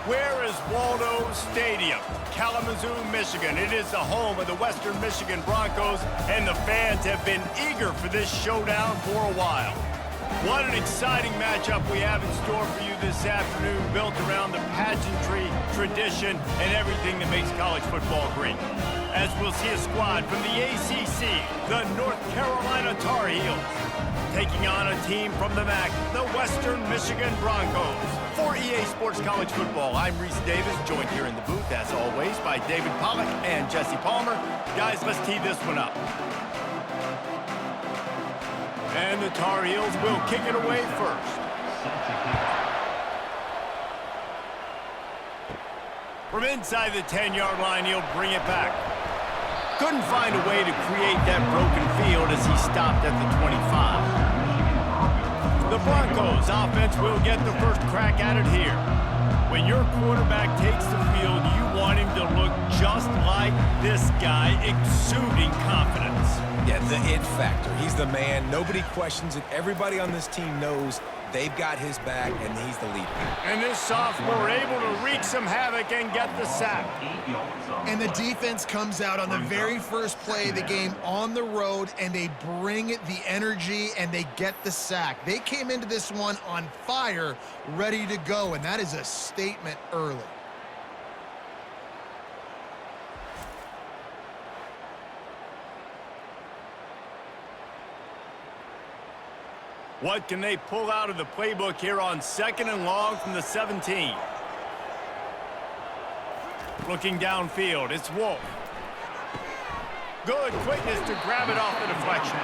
Where is Waldo Stadium? Kalamazoo, Michigan. It is the home of the Western Michigan Broncos, and the fans have been eager for this showdown for a while. What an exciting matchup we have in store for you this afternoon, built around the pageantry, tradition, and everything that makes college football great. As we'll see a squad from the ACC, the North Carolina Tar Heels, taking on a team from the MAC, the Western Michigan Broncos. For EA Sports College Football, I'm Reese Davis, joined here in the booth, as always, by David Pollack and Jesse Palmer. Guys, let's tee this one up. And the Tar Heels will kick it away first. From inside the 10-yard line, he'll bring it back. Couldn't find a way to create that broken field as he stopped at the 25. The Broncos offense will get the first crack at it here. When your quarterback takes the field, you want him to look just like this guy, exuding confidence. Yeah, the it factor. He's the man. Nobody questions it. Everybody on this team knows they've got his back, and he's the leader. And this sophomore able to wreak some havoc and get the sack. And the defense comes out on the very first play of the game on the road, and they bring the energy, and they get the sack. They came into this one on fire, ready to go, and that is a statement early. What can they pull out of the playbook here on 2nd and long from the 17? Looking downfield, it's Wolf. Good quickness to grab it off the deflection.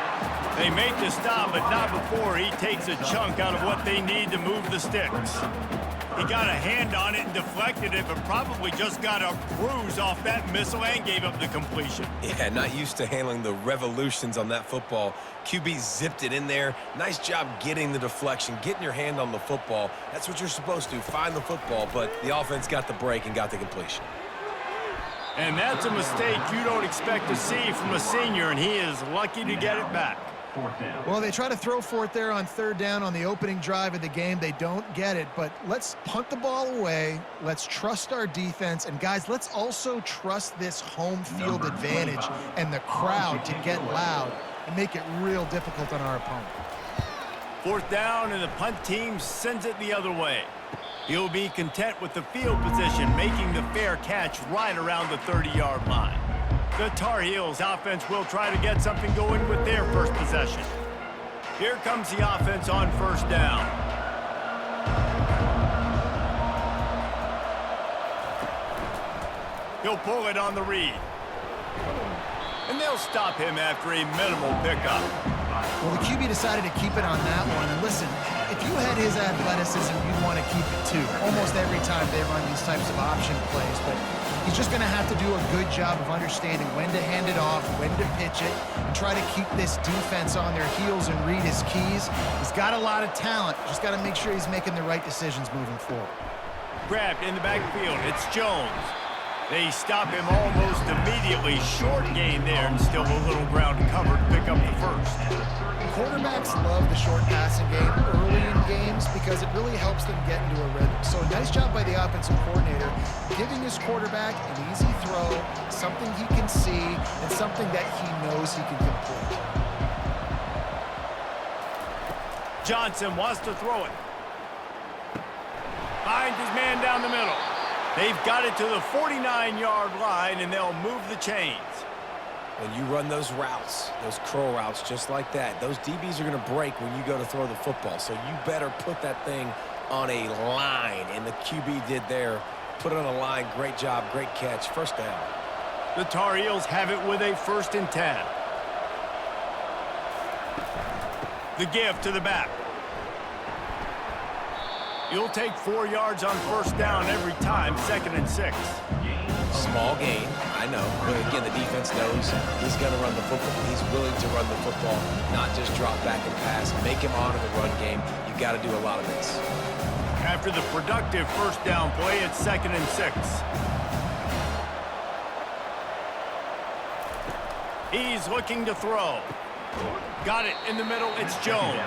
They make the stop, but not before he takes a chunk out of what they need to move the sticks. He got a hand on it and deflected it, but probably just got a bruise off that missile and gave up the completion. Yeah, not used to handling the revolutions on that football. QB zipped it in there. Nice job getting the deflection, getting your hand on the football. That's what you're supposed to, find the football, but the offense got the break and got the completion. And that's a mistake you don't expect to see from a senior, and he is lucky to get it back. Well, they try to throw for it there on 3rd down on the opening drive of the game. They don't get it, but let's punt the ball away. Let's trust our defense. And, guys, let's also trust this home field advantage and the crowd to get loud and make it real difficult on our opponent. 4th down, and the punt team sends it the other way. He'll be content with the field position, making the fair catch right around the 30-yard line. The Tar Heels offense will try to get something going with their first possession. Here comes the offense on 1st down. He'll pull it on the read. And they'll stop him after a minimal pickup. Well, the QB decided to keep it on that one. And listen, if you had his athleticism, you'd want to keep it too. Almost every time they run these types of option plays. But he's just going to have to do a good job of understanding when to hand it off, when to pitch it, and try to keep this defense on their heels and read his keys. He's got a lot of talent. Just got to make sure he's making the right decisions moving forward. Grabbed in the backfield. It's Jones. They stop him almost immediately. Short gain there, and still a little ground covered to pick up the first. Quarterbacks love the short passing game early in games because it really helps them get into a rhythm. So a nice job by the offensive coordinator, giving his quarterback an easy throw, something he can see, and something that he knows he can complete. Johnson wants to throw it. Finds his man down the middle. They've got it to the 49-yard line, and they'll move the chains. When you run those routes, those curl routes just like that, those DBs are going to break when you go to throw the football. So you better put that thing on a line, and the QB did there. Put it on a line. Great job, great catch. 1st down. The Tar Heels have it with a 1st and 10. The give to the back. You'll take 4 yards on 1st down every time, 2nd and 6. Small gain, I know. But again, the defense knows he's going to run the football. He's willing to run the football, not just drop back and pass. Make him honor the run game. You got to do a lot of this. After the productive 1st down play, it's 2nd and 6. He's looking to throw. Got it in the middle. It's Jones.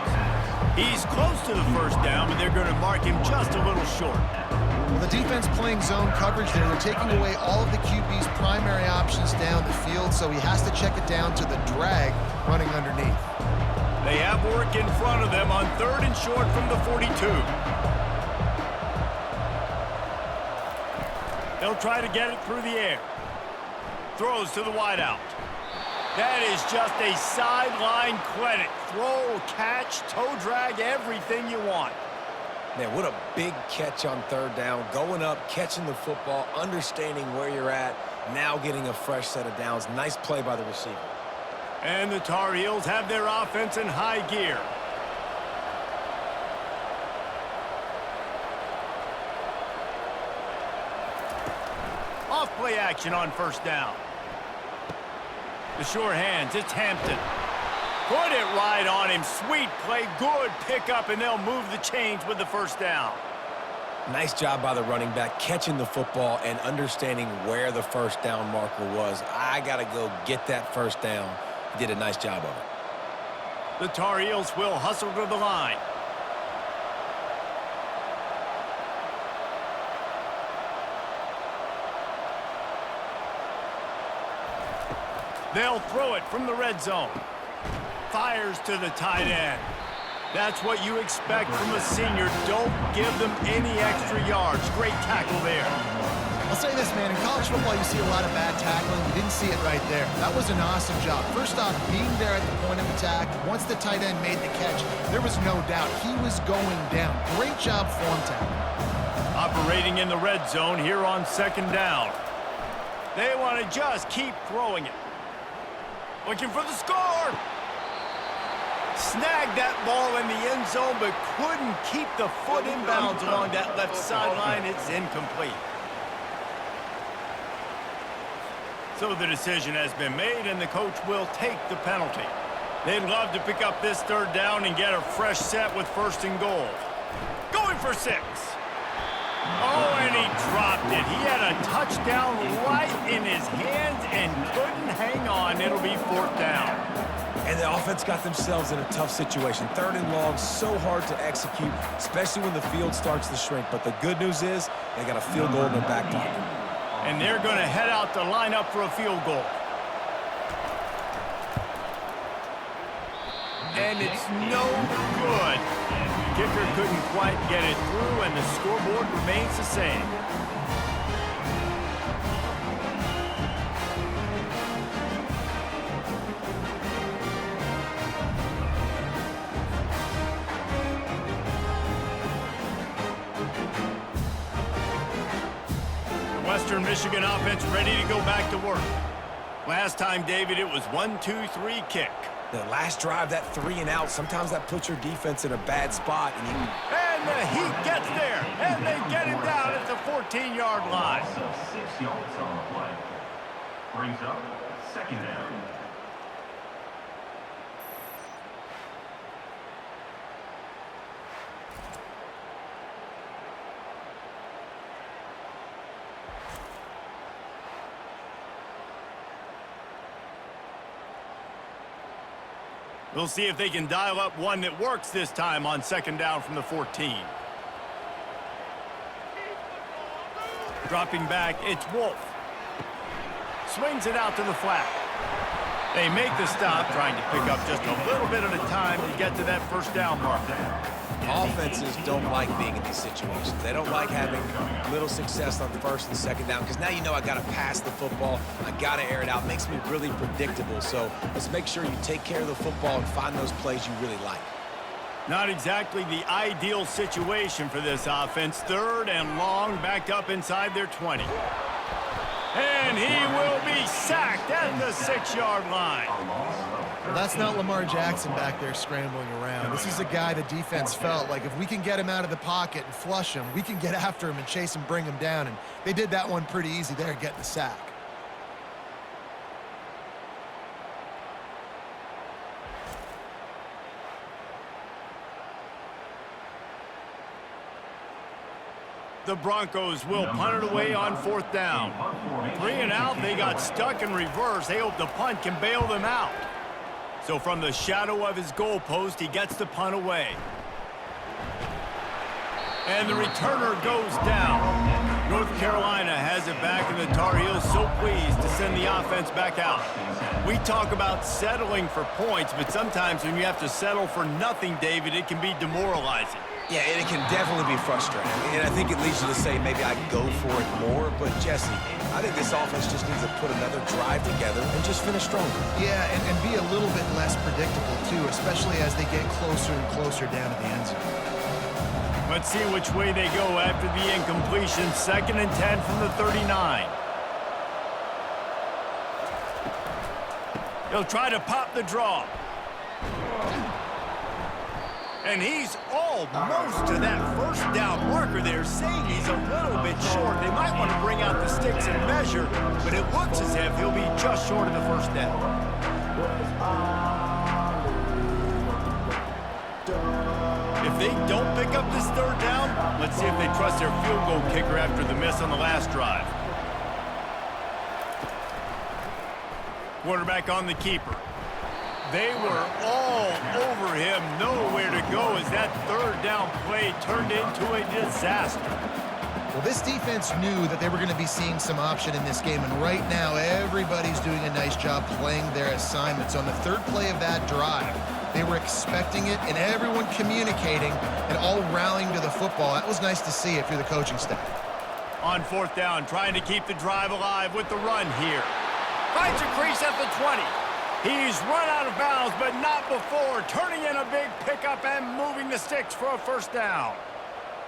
He's close to the first down, but they're going to mark him just a little short. Well, the defense playing zone coverage there. They're taking away all of the QB's primary options down the field, so he has to check it down to the drag running underneath. They have work in front of them on 3rd and short from the 42. They'll try to get it through the air. Throws to the wideout. That is just a sideline credit. Throw, catch, toe drag, everything you want. Man, what a big catch on 3rd down. Going up, catching the football, understanding where you're at, now getting a fresh set of downs. Nice play by the receiver. And the Tar Heels have their offense in high gear. Off play action on 1st down. The sure hands, it's Hampton. Put it right on him. Sweet play, good pickup, and they'll move the chains with the 1st down. Nice job by the running back, catching the football and understanding where the 1st down marker was. I got to go get that 1st down. He did a nice job of it. The Tar Heels will hustle to the line. They'll throw it from the red zone. Fires to the tight end. That's what you expect from a senior. Don't give them any extra yards. Great tackle there. I'll say this, man. In college football, you see a lot of bad tackling. You didn't see it right there. That was an awesome job. First off, being there at the point of attack, once the tight end made the catch, there was no doubt he was going down. Great job form tackle. Operating in the red zone here on 2nd down. They want to just keep throwing it. Looking for the score. Snagged that ball in the end zone, but couldn't keep the foot in bounds along that left sideline. It's incomplete. So the decision has been made, and the coach will take the penalty. They'd love to pick up this 3rd down and get a fresh set with 1st and goal. Going for 6. Oh, and he dropped it. He had a touchdown right in his hands and couldn't hang on. It'll be 4th down. And the offense got themselves in a tough situation. 3rd and long, so hard to execute, especially when the field starts to shrink. But the good news is they got a field goal in their back pocket. And they're going to head out to line up for a field goal. And it's no good. Kicker couldn't quite get it through, and the scoreboard remains the same. Western Michigan offense ready to go back to work. Last time, David, it was 1-2-3 kick. The last drive, that 3 and out, sometimes that puts your defense in a bad spot. And the Heat gets there, and they get him down at the 14-yard line. 6 yards on the play. Brings up 2nd down. We'll see if they can dial up one that works this time on 2nd down from the 14. Dropping back, it's Wolf. Swings it out to the flat. They make the stop, trying to pick up just a little bit at a time to get to that 1st down mark. Offenses don't like being in these situations. They don't like having little success on 1st and 2nd down because now you know I got to pass the football. I got to air it out. It makes me really predictable. So let's make sure you take care of the football and find those plays you really like. Not exactly the ideal situation for this offense. 3rd and long, backed up inside their 20. And he will be sacked at the 6-yard line. Well, that's not Lamar Jackson back there scrambling around. This is a guy the defense felt like if we can get him out of the pocket and flush him, we can get after him and chase him, bring him down. And they did that one pretty easy there, getting the sack. The Broncos will punt it away on 4th down. 3 and out, they got stuck in reverse. They hope the punt can bail them out. So from the shadow of his goalpost, he gets the punt away. And the returner goes down. North Carolina has it back, and the Tar Heels so pleased to send the offense back out. We talk about settling for points, but sometimes when you have to settle for nothing, David, it can be demoralizing. Yeah, and it can definitely be frustrating. And I think it leads you to say maybe I go for it more. But, Jesse, I think this offense just needs to put another drive together and just finish stronger. Yeah, and be a little bit less predictable, too, especially as they get closer and closer down to the end zone. Let's see which way they go after the incompletion. 2nd and 10 from the 39. He'll try to pop the draw. And he's almost to that first down marker there, saying he's a little bit short. They might want to bring out the sticks and measure, but it looks as if he'll be just short of the first down. If they don't pick up this 3rd down, let's see if they trust their field goal kicker after the miss on the last drive. Quarterback on the keeper. They were all over him, nowhere to go as that 3rd down play turned into a disaster. Well, this defense knew that they were going to be seeing some option in this game, and right now everybody's doing a nice job playing their assignments. On the 3rd play of that drive, they were expecting it, and everyone communicating and all rallying to the football. That was nice to see if you're the coaching staff. On 4th down, trying to keep the drive alive with the run here. Finds a crease at the 20. He's run out of bounds, but not before turning in a big pickup and moving the sticks for a 1st down.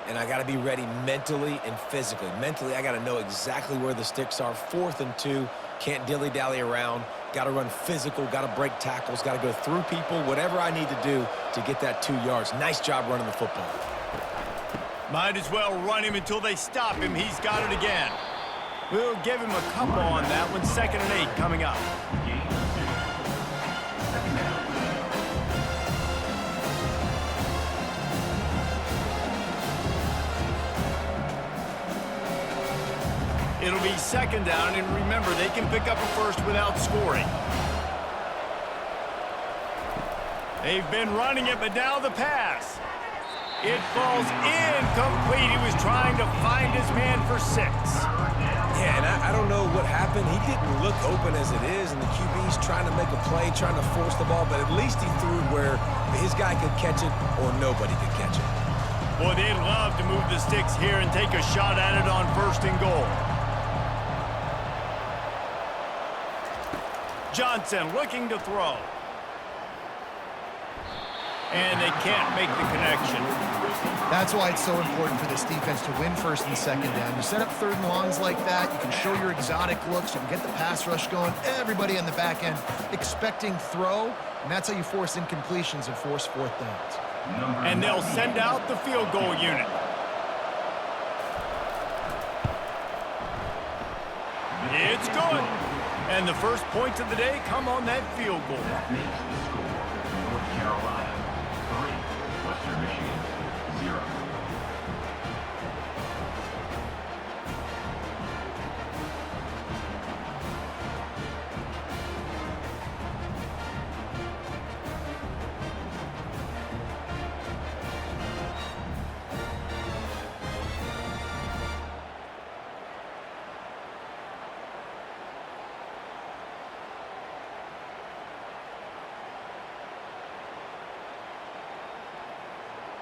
And I got to be ready mentally and physically. Mentally, I got to know exactly where the sticks are. 4th and 2. Can't dilly-dally around. Got to run physical. Got to break tackles. Got to go through people. Whatever I need to do to get that 2 yards. Nice job running the football. Might as well run him until they stop him. He's got it again. We'll give him a couple on that one. 2nd and 8 coming up. It'll be 2nd down, and remember, they can pick up a first without scoring. They've been running it, but now the pass. It falls incomplete. He was trying to find his man for 6. Yeah, and I don't know what happened. He didn't look open as it is, and the QB's trying to make a play, trying to force the ball, but at least he threw it where his guy could catch it or nobody could catch it. Boy, they'd love to move the sticks here and take a shot at it on 1st and goal. Johnson looking to throw. And they can't make the connection. That's why it's so important for this defense to win 1st and 2nd down. You set up 3rd and longs like that, you can show your exotic looks, you can get the pass rush going, everybody on the back end expecting throw, and that's how you force incompletions and force 4th downs. And they'll send out the field goal unit. It's good. And the first points of the day come on that field goal. That makes the score North Carolina 3, Western Michigan 0.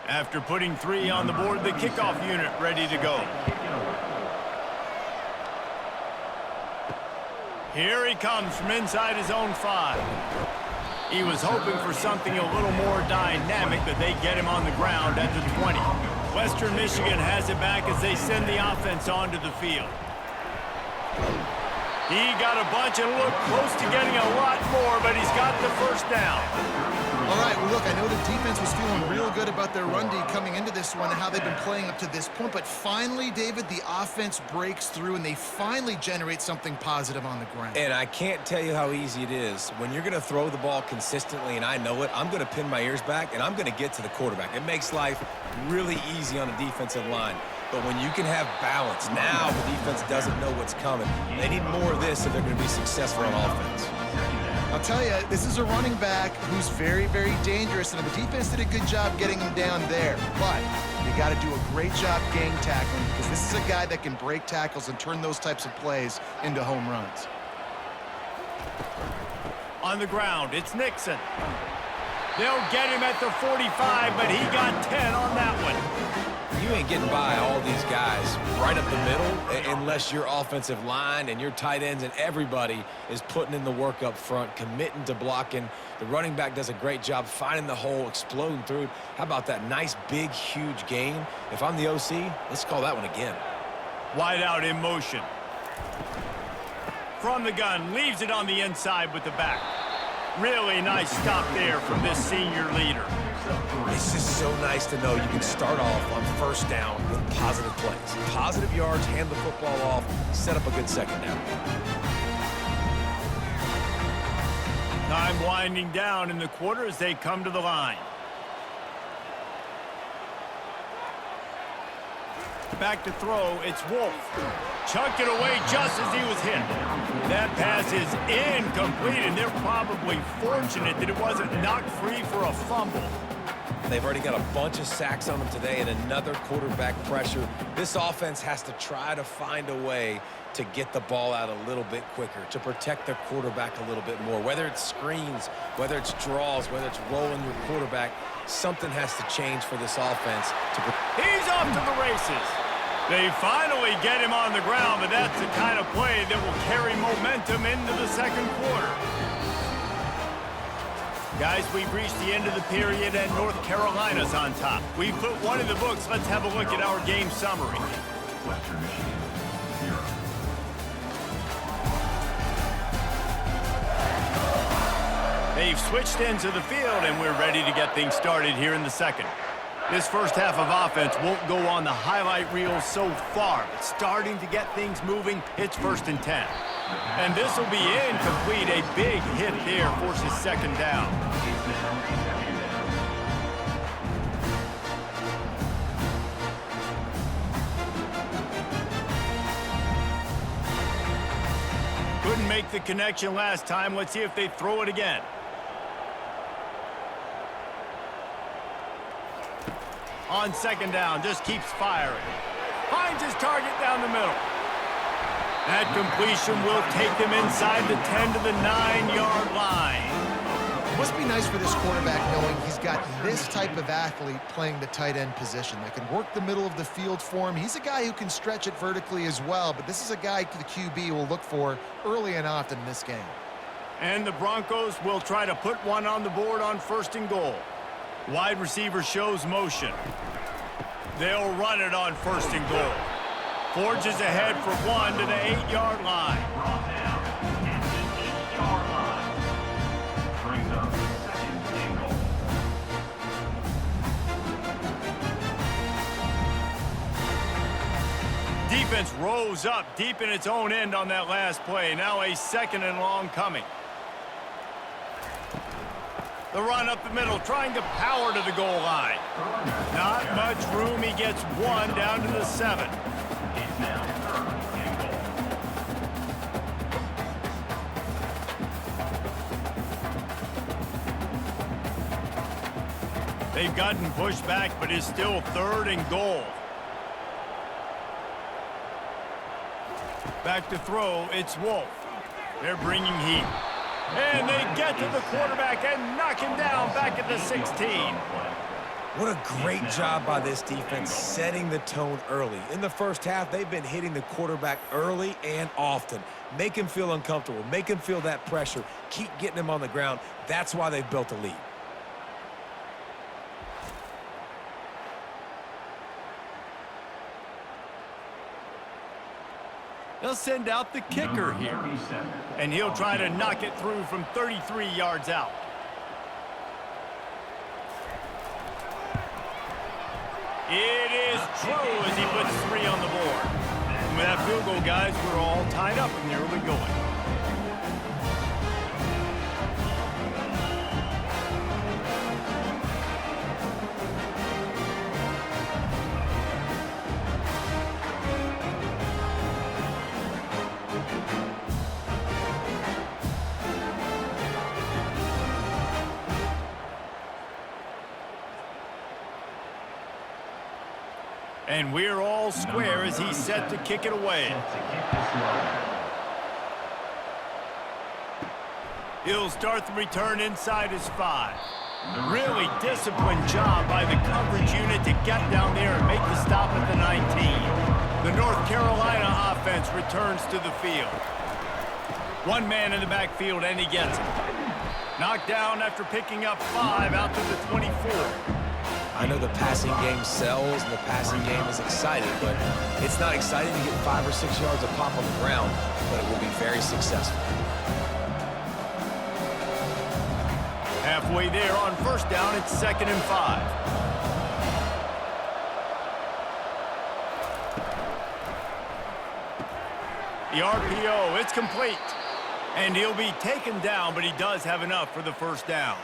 After putting 3 on the board, the kickoff unit ready to go. Here he comes from inside his own 5. He was hoping for something a little more dynamic, but they get him on the ground at the 20. Western Michigan has it back as they send the offense onto the field. He got a bunch and looked close to getting a lot more, but he's got the 1st down. All right, well, look, I know the defense was feeling real good about their run D coming into this one and how they've been playing up to this point, but finally, David, the offense breaks through and they finally generate something positive on the ground. And I can't tell you how easy it is. When you're going to throw the ball consistently, and I know it, I'm going to pin my ears back, and I'm going to get to the quarterback. It makes life really easy on a defensive line. But when you can have balance, now the defense doesn't know what's coming. They need more of this if they're going to be successful on offense. Now, I'll tell you, this is a running back who's very, very dangerous, and the defense did a good job getting him down there. But you got to do a great job gang tackling because this is a guy that can break tackles and turn those types of plays into home runs. On the ground, it's Nixon. They'll get him at the 45, but he got 10 on that one. You ain't getting by all these guys right up the middle unless your offensive line and your tight ends and everybody is putting in the work up front, committing to blocking. The running back does a great job finding the hole, exploding through. How about that nice, big, huge gain? If I'm the OC, let's call that one again. Wide out in motion. From the gun, leaves it on the inside with the back. Really nice stop there from this senior leader. It's just so nice to know you can start off on first down with positive plays. Positive yards, hand the football off, set up a good second down. Time winding down in the quarter as they come to the line. Back to throw, it's Wolf. Chucked it away just as he was hit. That pass is incomplete, and they're probably fortunate that it wasn't knocked free for a fumble. They've already got a bunch of sacks on them today and another quarterback pressure. This offense has to try to find a way to get the ball out a little bit quicker, to protect their quarterback a little bit more. Whether it's screens, whether it's draws, whether it's rolling your quarterback, something has to change for this offense. He's off to the races. They finally get him on the ground, but that's the kind of play that will carry momentum into the second quarter. Guys, we've reached the end of the period, and North Carolina's on top. We put one in the books. Let's have a look at our game summary. Western Michigan, 0. They've switched into the field, and we're ready to get things started here in the second. This first half of offense won't go on the highlight reel so far, but starting to get things moving, it's 1st and 10. And this will be incomplete. A big hit there forces second down. Couldn't make the connection last time. Let's see if they throw it again. On second down, just keeps firing. Finds his target down the middle. That completion will take them inside the 10 to the 9-yard line. Must be nice for this quarterback knowing he's got this type of athlete playing the tight end position that can work the middle of the field for him. He's a guy who can stretch it vertically as well, but this is a guy the QB will look for early and often in this game. And the Broncos will try to put one on the board on 1st and goal. Wide receiver shows motion. They'll run it on 1st and goal. Forges ahead for one to the 8-yard line. Brought down at the 8-yard line. Brings up 2nd and goal. Defense rose up deep in its own end on that last play. Now a 2nd and long coming. The run up the middle, trying to power to the goal line. Not much room. He gets one down to the 7. It's now 3rd and goal. They've gotten pushed back, but it's still 3rd and goal. Back to throw, it's Wolf. They're bringing heat. And they get to the quarterback and knock him down back at the 16. What a great job by this defense setting the tone early. In the first half, they've been hitting the quarterback early and often. Make him feel uncomfortable. Make him feel that pressure. Keep getting him on the ground. That's why they've built a lead. They'll send out the kicker here. And he'll try to knock it through from 33 yards out. It is true as he puts 3 on the board. And with that field goal, guys, we're all tied up in the early going. And we're all square as he's set to kick it away. He'll start the return inside his 5. Really disciplined job by the coverage unit to get down there and make the stop at the 19. The North Carolina offense returns to the field. One man in the backfield, and he gets it. Knocked down after picking up 5 out to the 24. I know the passing game sells and the passing game is exciting, but it's not exciting to get 5 or 6 yards of pop on the ground, but it will be very successful. Halfway there on first down, it's 2nd and 5. The RPO, it's complete. And he'll be taken down, but he does have enough for the first down.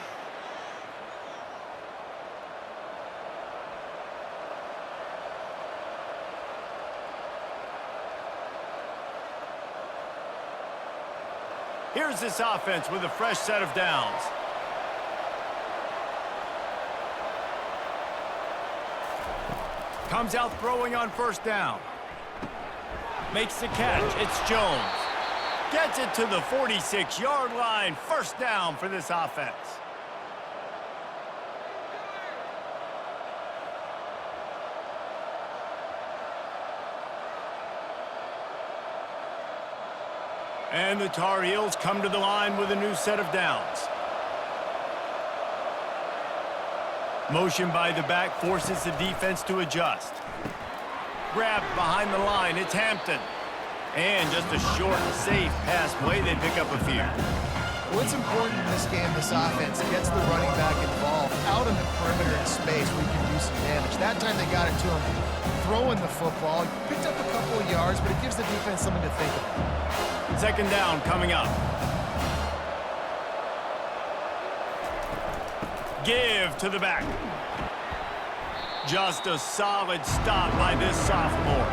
Here's this offense with a fresh set of downs. Comes out throwing on first down. Makes the catch. It's Jones. Gets it to the 46-yard line. First down for this offense. And the Tar Heels come to the line with a new set of downs. Motion by the back forces the defense to adjust. Grabbed behind the line, it's Hampton. And just a short, safe pass play, they pick up a few. What's important in this game, this offense gets the running back involved out in the perimeter in space where you can do some damage. That time they got it to him throwing the football. Picked up a couple of yards, but it gives the defense something to think about. 2nd down coming up. Give to the back. Just a solid stop by this sophomore.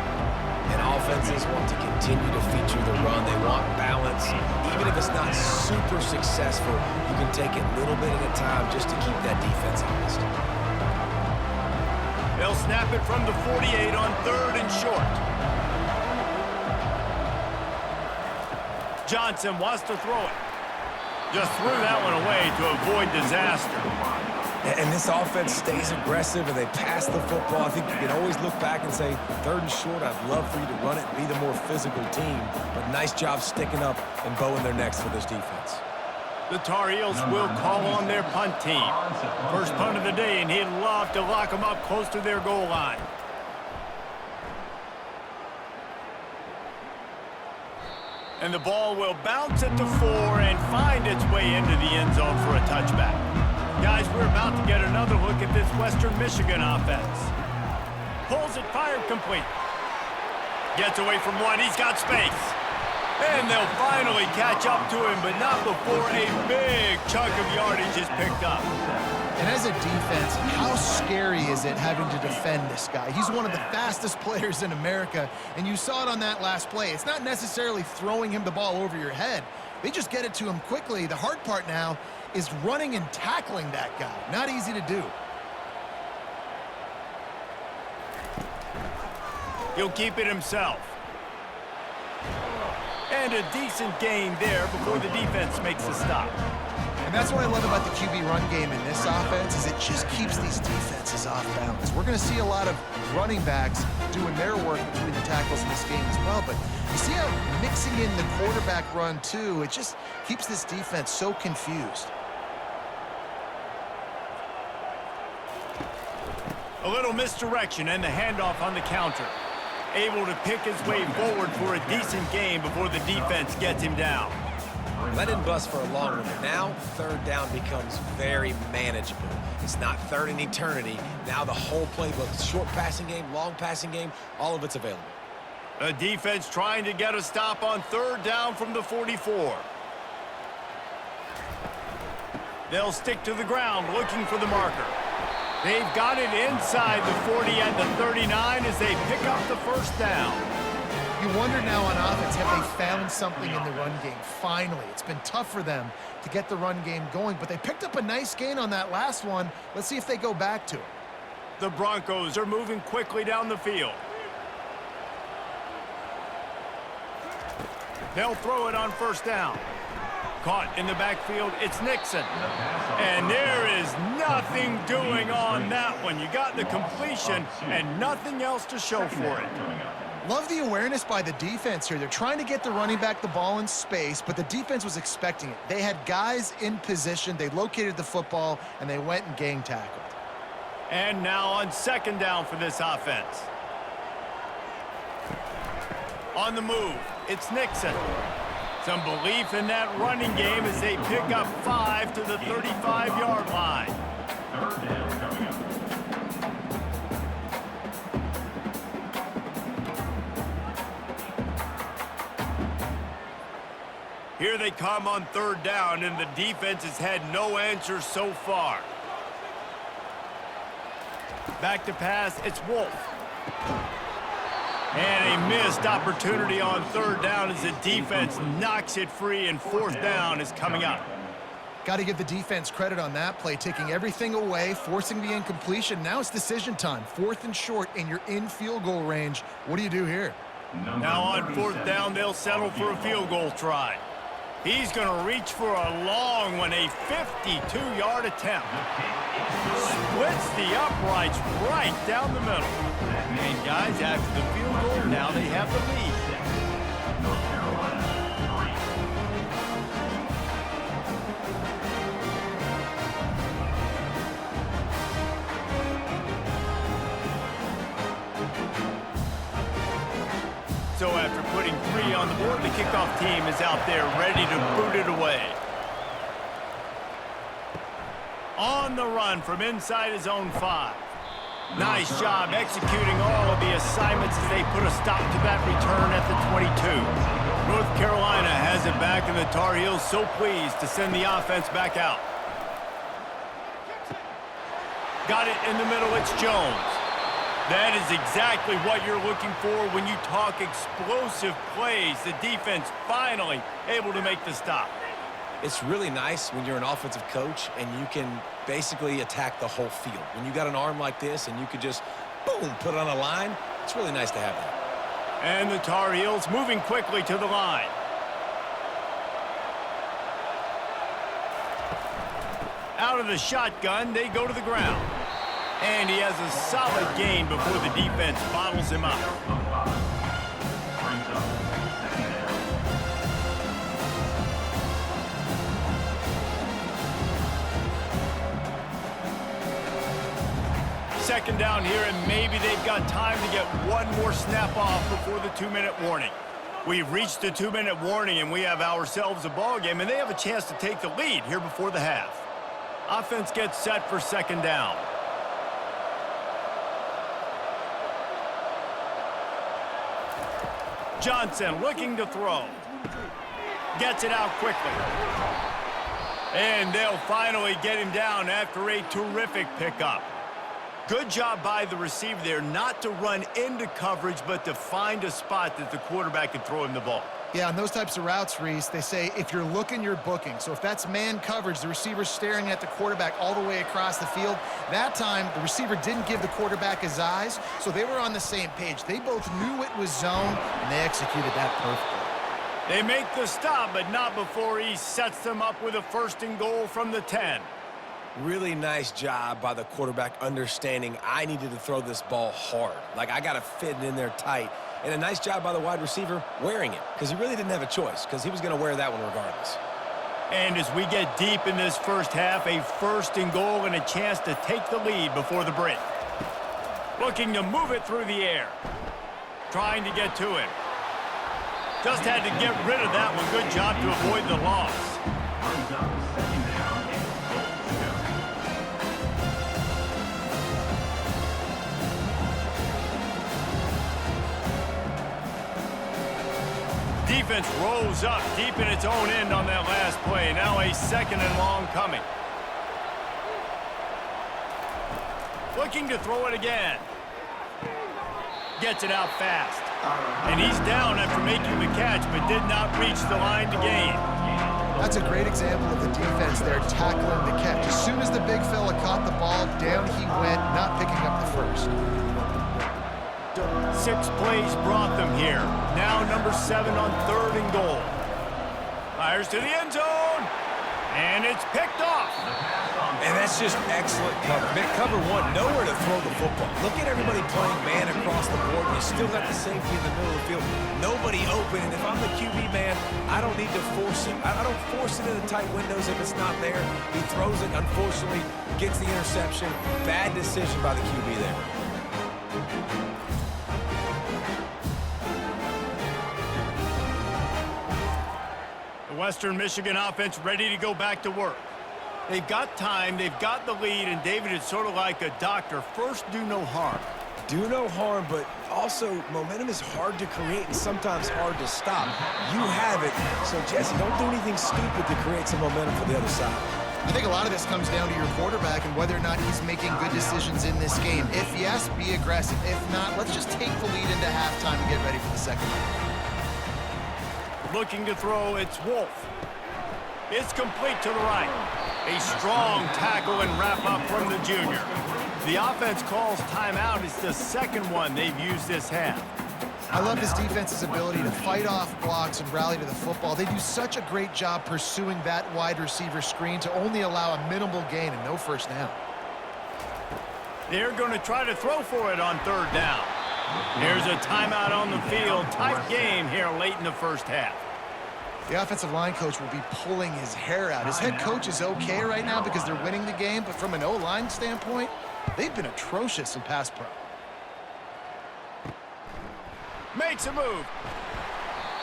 And offenses want to continue to feature the run. They want balance. Even if it's not super successful, you can take it little bit at a time just to keep that defense honest. They'll snap it from the 48 on 3rd and short. Johnson wants to throw it. Just threw that one away to avoid disaster. And this offense stays aggressive and they pass the football. I think you can always look back and say, 3rd and short, I'd love for you to run it and be the more physical team. But nice job sticking up and bowing their necks for this defense. The Tar Heels will call on their punt team. First punt of the day, and he'd love to lock them up close to their goal line. And the ball will bounce it to 4 and find its way into the end zone for a touchback. Guys, we're about to get another look at this Western Michigan offense. Pulls it, fired complete. Gets away from one, he's got space. And they'll finally catch up to him, but not before a big chunk of yardage is picked up. And as a defense, how scary is it having to defend this guy? He's one of the fastest players in America, and you saw it on that last play. It's not necessarily throwing him the ball over your head. They just get it to him quickly. The hard part now is running and tackling that guy. Not easy to do. He'll keep it himself. And a decent gain there before the defense makes a stop. And that's what I love about the QB run game in this offense is it just keeps these defenses off balance. We're going to see a lot of running backs doing their work between the tackles in this game as well. But you see how mixing in the quarterback run too, it just keeps this defense so confused. A little misdirection and the handoff on the counter. Able to pick his way forward for a decent gain before the defense gets him down. That didn't bust for a long one. Now, 3rd down becomes very manageable. It's not 3rd in eternity. Now the whole playbook, short passing game, long passing game, all of it's available. A defense trying to get a stop on 3rd down from the 44. They'll stick to the ground looking for the marker. They've got it inside the 40 and the 39 as they pick up the first down. You wonder now on offense, have they found something in the run game? Finally, it's been tough for them to get the run game going, but they picked up a nice gain on that last one. Let's see if they go back to it. The Broncos are moving quickly down the field. They'll throw it on first down. Caught in the backfield, it's Nixon. And there is nothing doing on that one. You got the completion and nothing else to show for it. Love the awareness by the defense here. They're trying to get the running back the ball in space, but the defense was expecting it. They had guys in position. They located the football, and they went and gang tackled. And now on second down for this offense. On the move, it's Nixon. Some belief in that running game as they pick up 5 to the 35-yard line. Third down coming up. Here they come on third down, and the defense has had no answers so far. Back to pass, it's Wolf. And a missed opportunity on third down as the defense knocks it free, and fourth down is coming up. Got to give the defense credit on that play, taking everything away, forcing the incompletion. Now it's decision time. 4th and short, and you're in field goal range. What do you do here? Now on fourth down, they'll settle for a field goal try. He's going to reach for a long one, a 52-yard attempt. Splits the uprights right down the middle. And guys, after the field goal, now they have the lead. North Carolina, 3. So after putting 3 on the board, the kickoff team is out there ready to boot it away. On the run from inside his own 5. Nice job executing all of the assignments as they put a stop to that return at the 22. North Carolina has it back, and the Tar Heels so pleased to send the offense back out. Got it in the middle, it's Jones. That is exactly what you're looking for when you talk explosive plays. The defense finally able to make the stop. It's really nice when you're an offensive coach and you can basically attack the whole field. When you got an arm like this and you could just, boom, put it on a line, it's really nice to have that. And the Tar Heels moving quickly to the line. Out of the shotgun, they go to the ground. And he has a solid gain before the defense bottles him up. Second down here, and maybe they've got time to get one more snap off before the 2-minute warning. We've reached the 2-minute warning, and we have ourselves a ball game, and they have a chance to take the lead here before the half. Offense gets set for second down. Johnson looking to throw. Gets it out quickly. And they'll finally get him down after a terrific pickup. Good job by the receiver there not to run into coverage, but to find a spot that the quarterback can throw him the ball. Yeah, on those types of routes, Reese, they say if you're looking, you're booking. So if that's man coverage, the receiver's staring at the quarterback all the way across the field. That time, the receiver didn't give the quarterback his eyes, so they were on the same page. They both knew it was zone, and they executed that perfectly. They make the stop, but not before he sets them up with a 1st and goal from the 10. Really nice job by the quarterback understanding I needed to throw this ball hard. Like, I got to fit it in there tight. And a nice job by the wide receiver wearing it, because he really didn't have a choice, because he was going to wear that one regardless. And as we get deep in this first half, a 1st and goal and a chance to take the lead before the break. Looking to move it through the air. Trying to get to him. Just had to get rid of that one. Good job to avoid the loss. Defense rolls up deep in its own end on that last play. Now a 2nd and long coming. Looking to throw it again. Gets it out fast. And he's down after making the catch, but did not reach the line to gain. That's a great example of the defense there tackling the catch. As soon as the big fella caught the ball, down he went, not picking up the first. 6 plays brought them here. Now number 7 on 3rd and goal. Fires to the end zone, and it's picked off. And that's just excellent cover. Man, cover 1, nowhere to throw the football. Look at everybody playing man across the board. You still got the safety in the middle of the field. Nobody open, and if I'm the QB man, I don't need to force it. I don't force it in the tight windows if it's not there. He throws it, unfortunately, gets the interception. Bad decision by the QB there. The Western Michigan offense ready to go back to work. They've got time, they've got the lead, and David, it's sort of like a doctor. First, do no harm. Do no harm, but also momentum is hard to create and sometimes hard to stop. You have it, so Jesse, don't do anything stupid to create some momentum for the other side. I think a lot of this comes down to your quarterback and whether or not he's making good decisions in this game. If yes, be aggressive. If not, let's just take the lead into halftime and get ready for the second half. Looking to throw, it's Wolf. It's complete to the right. A strong tackle and wrap up from the junior. The offense calls timeout. It's the second one they've used this half. I love this defense's ability to fight off blocks and rally to the football. They do such a great job pursuing that wide receiver screen to only allow a minimal gain and no first down. They're going to try to throw for it on 3rd down. Here's a timeout on the field. Tight game here late in the first half. The offensive line coach will be pulling his hair out. His head coach is okay right now because they're winning the game, but from an O-line standpoint, they've been atrocious in pass pro. Makes a move.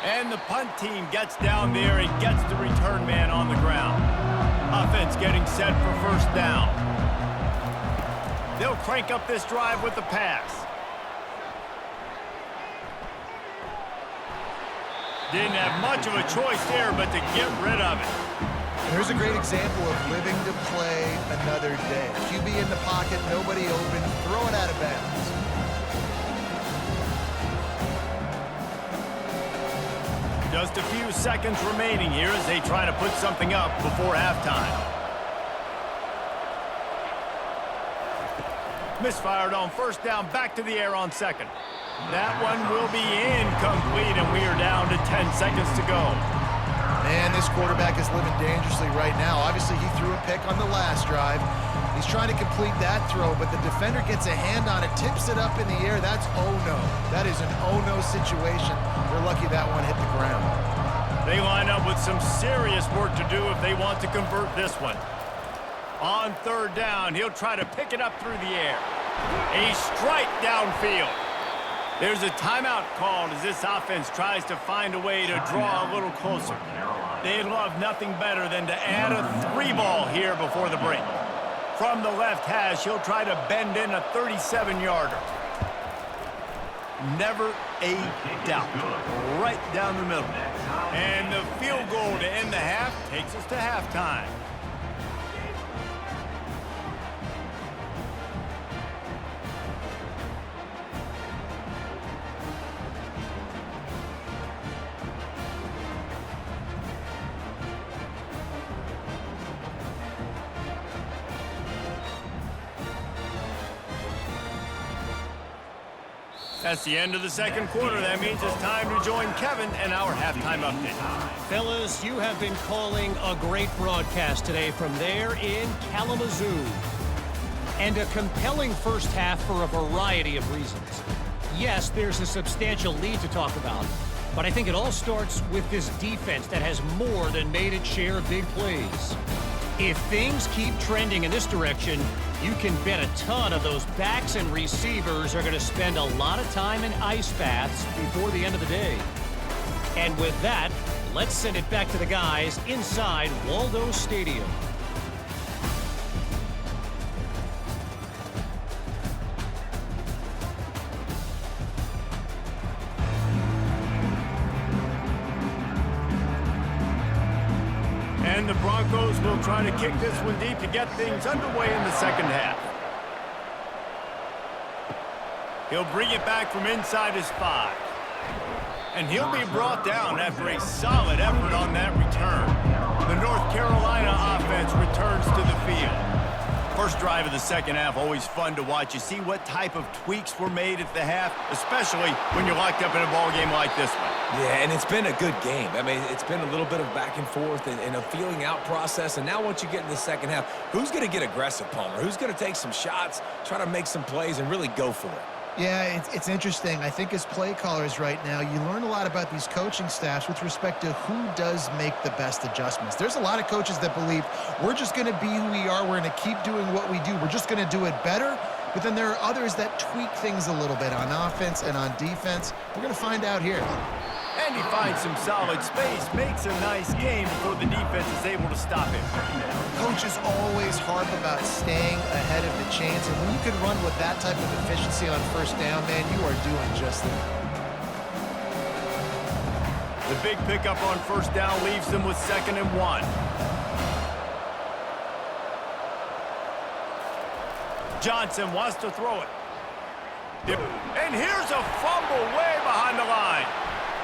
And the punt team gets down there and gets the return man on the ground. Offense getting set for first down. They'll crank up this drive with the pass. Didn't have much of a choice there, but to get rid of it. Here's a great example of living to play another day. QB in the pocket, nobody open, throw it out of bounds. Just a few seconds remaining here as they try to put something up before halftime. Misfired on first down, back to the air on 2nd. That one will be incomplete, and we are down to 10 seconds to go. Man, this quarterback is living dangerously right now. Obviously, he threw a pick on the last drive. He's trying to complete that throw, but the defender gets a hand on it, tips it up in the air. That's oh-no. That is an oh-no situation. We're lucky that one hit the ground. They line up with some serious work to do if they want to convert this one. On 3rd down, he'll try to pick it up through the air. A strike downfield. There's a timeout called as this offense tries to find a way to draw a little closer. They'd love nothing better than to add a 3-ball here before the break. From the left hash, he'll try to bend in a 37-yarder. Never a doubt. Right down the middle. And the field goal to end the half takes us to halftime. That's the end of the second quarter. That means it's time to join Kevin and our halftime update. Fellas, you have been calling a great broadcast today from there in Kalamazoo. And a compelling first half for a variety of reasons. Yes, there's a substantial lead to talk about, but I think it all starts with this defense that has more than made its share of big plays. If things keep trending in this direction, you can bet a ton of those backs and receivers are going to spend a lot of time in ice baths before the end of the day. And with that, let's send it back to the guys inside Waldo Stadium. And the Broncos will try to kick this one deep to get things underway in the second half. He'll bring it back from inside his 5. And he'll be brought down after a solid effort on that return. The North Carolina offense returns to the field. First drive of the second half, always fun to watch. You see what type of tweaks were made at the half, especially when you're locked up in a ball game like this one. Yeah, and it's been a good game. I mean, it's been a little bit of back and forth and a feeling out process. And now once you get in the second half, who's going to get aggressive, Palmer? Who's going to take some shots, try to make some plays, and really go for it? Yeah, it's interesting. I think as play callers right now, you learn a lot about these coaching staffs with respect to who does make the best adjustments. There's a lot of coaches that believe we're just going to be who we are. We're going to keep doing what we do. We're just going to do it better. But then there are others that tweak things a little bit on offense and on defense. We're going to find out here. And he finds some solid space, makes a nice game before the defense is able to stop him. Coaches always harp about staying ahead of the chains, and when you can run with that type of efficiency on first down, man, you are doing just that. The big pickup on first down leaves them with 2nd and 1. Johnson wants to throw it. And here's a fumble way behind the line.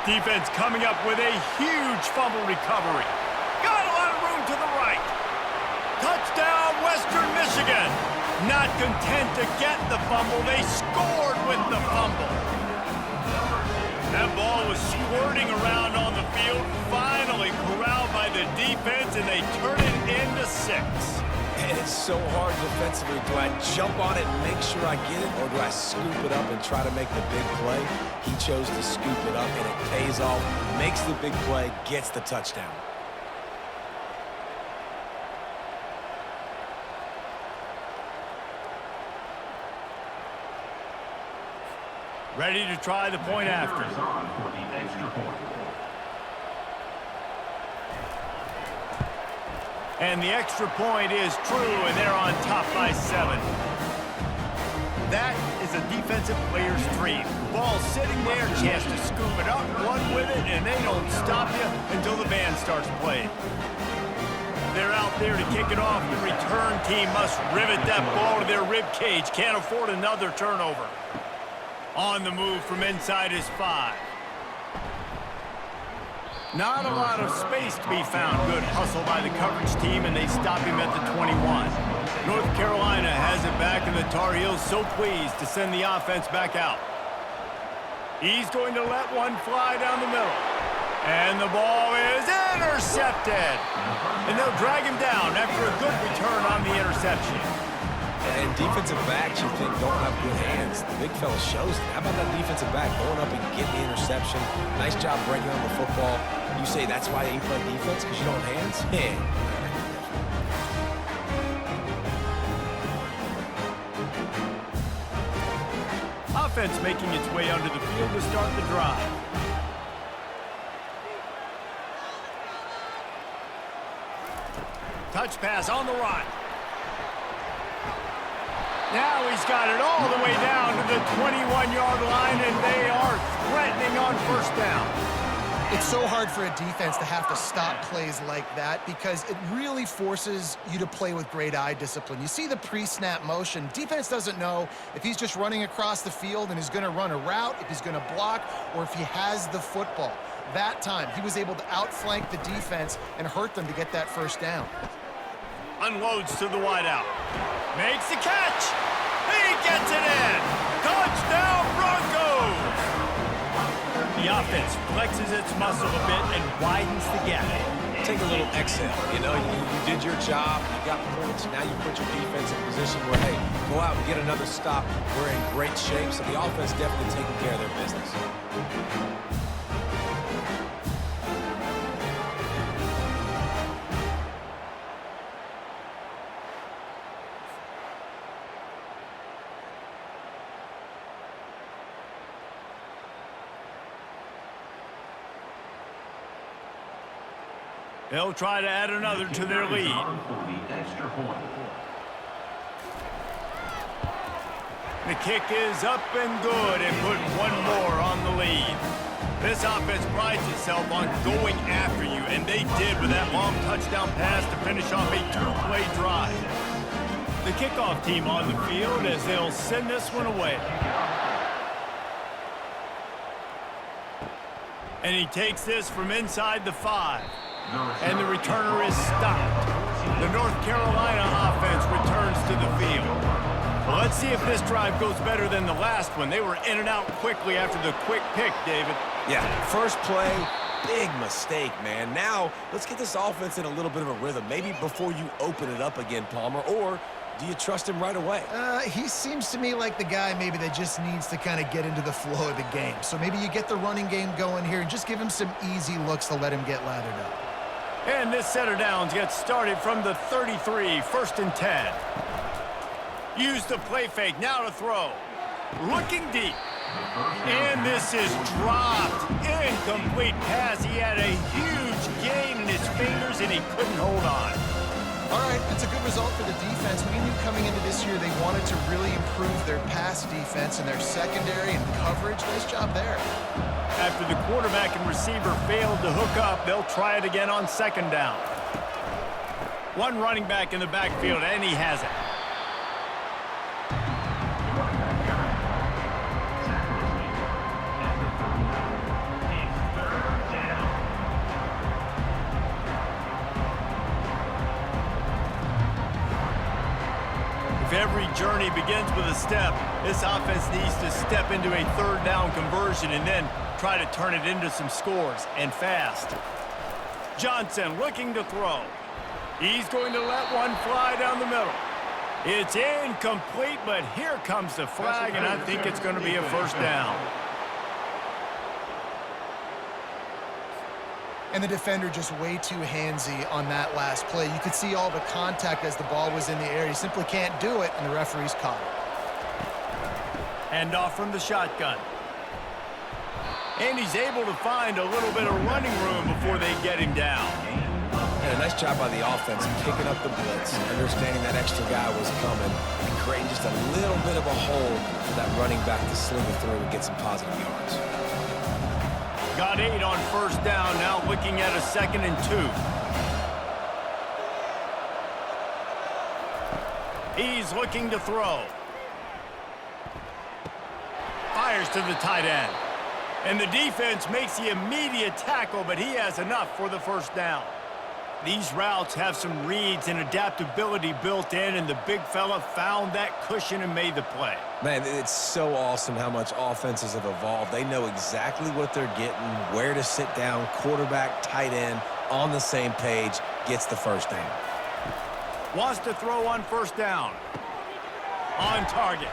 Defense coming up with a huge fumble recovery. Got a lot of room to the right. Touchdown, Western Michigan. Not content to get the fumble, they scored with the fumble. That ball was squirting around on the field, finally corralled by the defense, and they turn it into 6. And it's so hard defensively. Do I jump on it and make sure I get it, or do I scoop it up and try to make the big play? He chose to scoop it up, and it pays off, makes the big play, gets the touchdown. Ready to try the point after. And the extra point is true, and they're on top by 7. That is a defensive player's dream. Ball sitting there, chance to scoop it up, run with it, and they don't stop you until the band starts playing. They're out there to kick it off. The return team must rivet that ball to their rib cage. Can't afford another turnover. On the move from inside his 5. Not a lot of space to be found. Good hustle by the coverage team, and they stop him at the 21. North Carolina has it back, and the Tar Heels so pleased to send the offense back out. He's going to let one fly down the middle. And the ball is intercepted. And they'll drag him down after a good return on the interception. And defensive backs, you think, don't have good hands. The big fella shows it. How about that defensive back going up and getting the interception? Nice job breaking on the football. You say that's why you play defense, because you don't have hands? Yeah. Offense making its way onto the field to start the drive. Touch pass on the run. Now he's got it all the way down to the 21-yard line, and they are threatening on first down. It's so hard for a defense to have to stop plays like that because it really forces you to play with great eye discipline. You see the pre-snap motion. Defense doesn't know if he's just running across the field and is going to run a route, if he's going to block, or if he has the football. That time, he was able to outflank the defense and hurt them to get that first down. Unloads to the wideout. Makes the catch. He gets it in. Touchdown, Broncos! The offense flexes its muscle a bit and widens the gap. Take a little exhale. You know, you did your job. You got points. Now you put your defense in position where, hey, go out and get another stop. We're in great shape. So the offense definitely taking care of their business. They'll try to add another to their lead. The kick is up and good and put one more on the lead. This offense prides itself on going after you, and they did with that long touchdown pass to finish off a two-play drive. The kickoff team on the field as they'll send this one away. And he takes this from inside the 5. and the returner is stopped. The North Carolina offense returns to the field. Well, let's see if this drive goes better than the last one. They were in and out quickly after the quick pick, David. Yeah, first play, big mistake, man. Now, let's get this offense in a little bit of a rhythm. Maybe before you open it up again, Palmer, or do you trust him right away? He seems to me like the guy maybe that just needs to kind of get into the flow of the game. So maybe you get the running game going here and just give him some easy looks to let him get lathered up. And this set of downs gets started from the 33, 1st and 10. Use the play fake, now to throw. Looking deep. And this is dropped. Incomplete pass. He had a huge gain in his fingers, and he couldn't hold on. All right, that's a good result for the defense. We knew coming into this year they wanted to really improve their pass defense and their secondary and coverage. Nice job there. After the quarterback and receiver failed to hook up, they'll try it again on 2nd down. One running back in the backfield, and he has it. If every journey begins with a step, this offense needs to step into a 3rd down conversion and then try to turn it into some scores, and fast. Johnson looking to throw. He's going to let one fly down the middle. It's incomplete, but here comes the flag, and I think it's going to be a 1st down. And the defender just way too handsy on that last play. You could see all the contact as the ball was in the air. He simply can't do it, and the referee's caught it. And off from the shotgun. And he's able to find a little bit of running room before they get him down. And a nice job by the offense picking up the blitz, understanding that extra guy was coming, and creating just a little bit of a hole for that running back to sling it through and get some positive yards. Got 8 on 1st down, now looking at a 2nd and 2. He's looking to throw. Fires to the tight end. And the defense makes the immediate tackle, but he has enough for the 1st down. These routes have some reads and adaptability built in, and the big fella found that cushion and made the play. Man, it's so awesome how much offenses have evolved. They know exactly what they're getting, where to sit down, quarterback, tight end, on the same page, gets the 1st down. Wants to throw on 1st down. On target.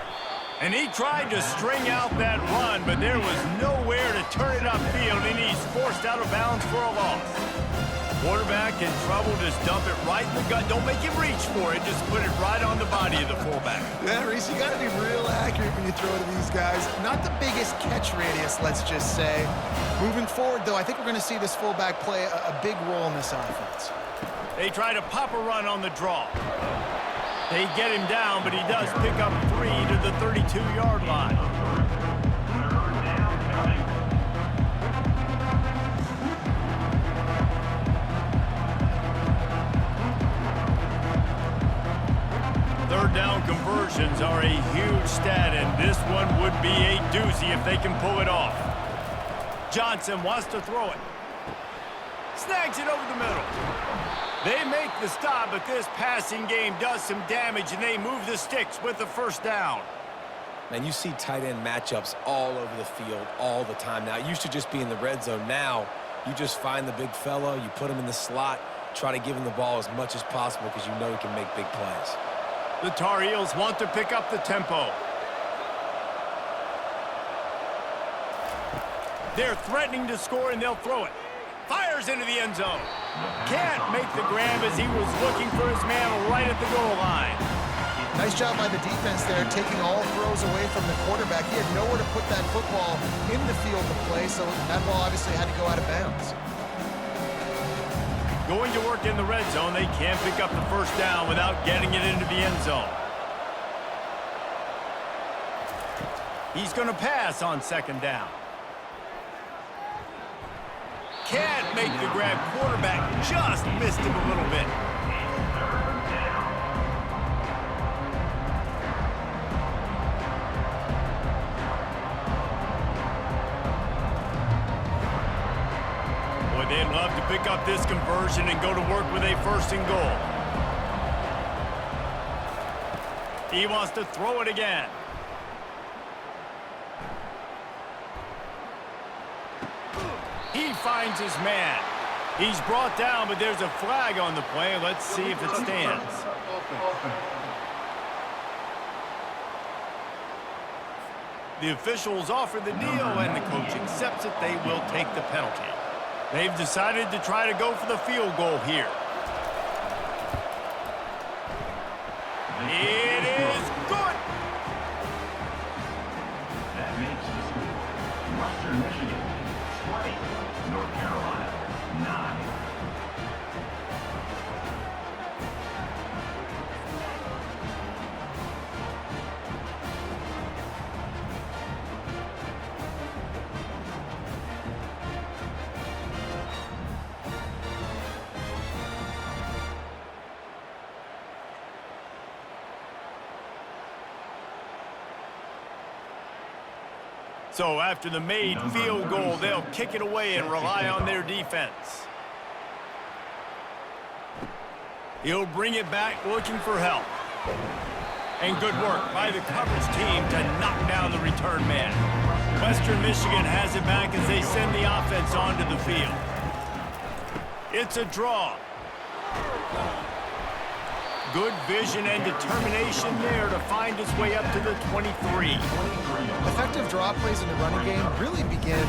And he tried to string out that run, but there was nowhere to turn it upfield, and he's forced out of bounds for a loss. Quarterback in trouble, just dump it right in the gut. Don't make him reach for it. Just put it right on the body of the fullback. Yeah, Reese, you got to be real accurate when you throw to these guys. Not the biggest catch radius, let's just say. Moving forward, though, I think we're going to see this fullback play a big role in this offense. They try to pop a run on the draw. They get him down, but he does pick up 3 to the 32-yard line. Third down conversions are a huge stat, and this one would be a doozy if they can pull it off. Johnson wants to throw it. Snags it over the middle. They make the stop, but this passing game does some damage, and they move the sticks with the 1st down. Man, you see tight end matchups all over the field all the time now. It used to just be in the red zone. Now, you just find the big fella, you put him in the slot, try to give him the ball as much as possible because you know he can make big plays. The Tar Heels want to pick up the tempo. They're threatening to score, and they'll throw it. Fires into the end zone. Can't make the grab as he was looking for his man right at the goal line. Nice job by the defense there, taking all throws away from the quarterback. He had nowhere to put that football in the field to play, so that ball obviously had to go out of bounds. Going to work in the red zone, they can't pick up the 1st down without getting it into the end zone. He's going to pass on 2nd down. Can't make the grab. Quarterback just missed him a little bit. Boy, They'd love to pick up this conversion and go to work with a first and goal. He wants to throw it again. He finds his man. He's brought down, but there's a flag on the play. Let's see if it stands. The officials offer the deal, and the coach accepts it. They will take the penalty. They've decided to try to go for the field goal here. It is good. That makes the score Western Michigan 20, North Carolina 9. So after the made field goal, they'll kick it away and rely on their defense. He'll bring it back looking for help. And good work by the coverage team to knock down the return man. Western Michigan has it back as they send the offense onto the field. It's a draw. Good vision and determination there to find his way up to the 23. Effective draw plays in the running game really begin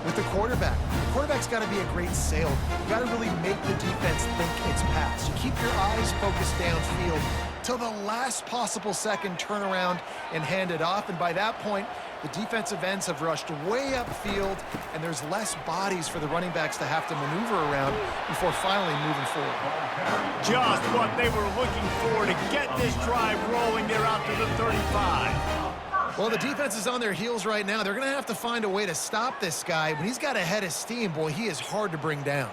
with the quarterback. The quarterback's got to be a great sailor. You got to really make the defense think it's pass. You keep your eyes focused downfield till the last possible second, turn around and hand it off. And by that point, the defensive ends have rushed way upfield, and there's less bodies for the running backs to have to maneuver around before finally moving forward. Just what they were looking for to get this drive rolling. They're out to the 35. Well, the defense is on their heels right now. They're going to have to find a way to stop this guy. When he's got a head of steam, boy, he is hard to bring down.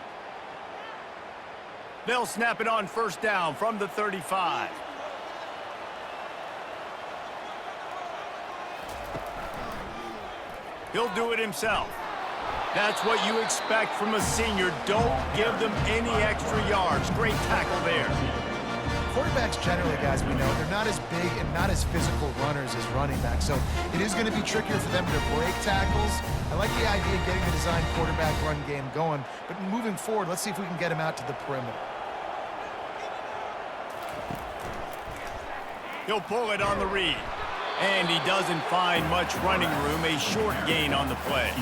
They'll snap it on first down from the 35. He'll do it himself. That's what you expect from a senior. Don't give them any extra yards. Great tackle there. Quarterbacks generally, guys, we know, they're not as big and not as physical runners as running backs, so it is going to be trickier for them to break tackles. I like the idea of getting the design quarterback run game going, but moving forward, let's see if we can get him out to the perimeter. He'll pull it on the read. And he doesn't find much running room, a short gain on the play.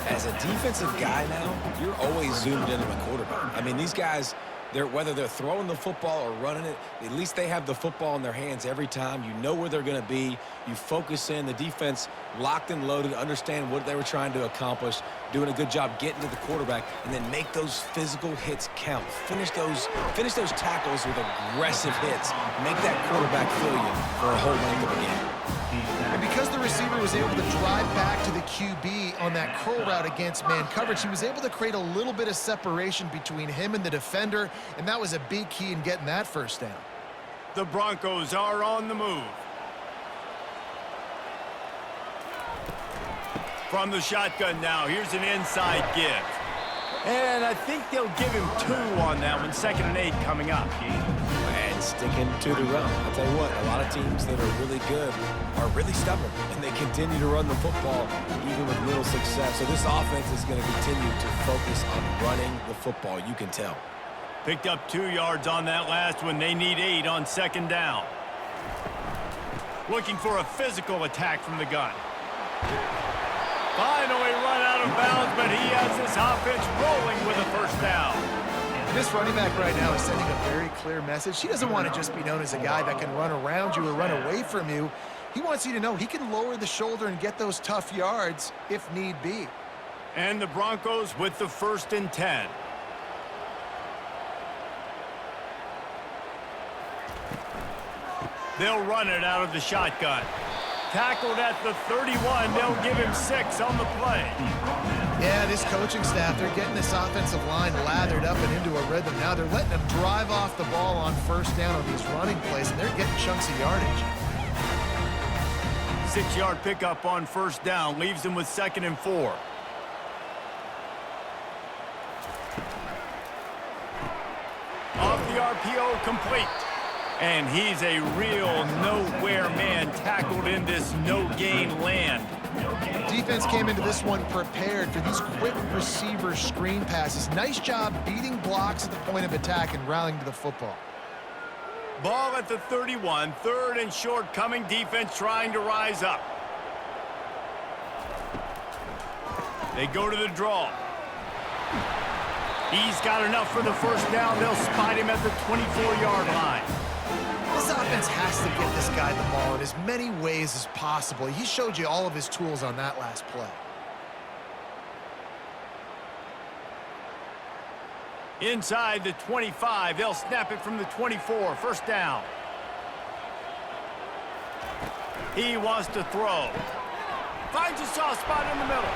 As a defensive guy now, you're always zoomed in on the quarterback. I mean, these guys, whether they're throwing the football or running it, at least they have the football in their hands every time. You know where they're going to be. You focus in. The defense locked and loaded, understand what they were trying to accomplish, doing a good job getting to the quarterback, and then make those physical hits count. Finish those tackles with aggressive hits. Make that quarterback feel you for a whole length of the game. And because the receiver was able to drive back to the QB on that curl route against man coverage, he was able to create a little bit of separation between him and the defender, and that was a big key in getting that first down. The Broncos are on the move. From the shotgun now, here's an inside give. And I think they'll give him 2 on that one. 2nd and 8 coming up. And sticking to the run. I'll tell you what, a lot of teams that are really good are really stubborn, and they continue to run the football even with little success. So this offense is going to continue to focus on running the football, you can tell. Picked up 2 yards on that last one. They need 8 on 2nd down. Looking for a physical attack from the gun. Finally run out of bounds, but he has this offense rolling with a first down. This running back right now is sending a very clear message. He doesn't want to just be known as a guy that can run around you or run away from you. He wants you to know he can lower the shoulder and get those tough yards if need be. And the Broncos with the 1st and 10. They'll run it out of the shotgun. Tackled at the 31. They'll give him 6 on the play. Yeah, this coaching staff, they're getting this offensive line lathered up and into a rhythm. Now they're letting them drive off the ball on first down on these running plays, and they're getting chunks of yardage. 6-yard pickup on first down leaves them with 2nd and 4. RPO complete. And he's a real nowhere man tackled in this no-gain land. Defense came into this one prepared for these quick receiver screen passes. Nice job beating blocks at the point of attack and rallying to the football. Ball at the 31, third and short coming, defense trying to rise up. They go to the draw. He's got enough for the first down. They'll spot him at the 24-yard line. This offense has to get this guy the ball in as many ways as possible. He showed you all of his tools on that last play. Inside the 25, they'll snap it from the 24, first down. He wants to throw. Finds a soft spot in the middle.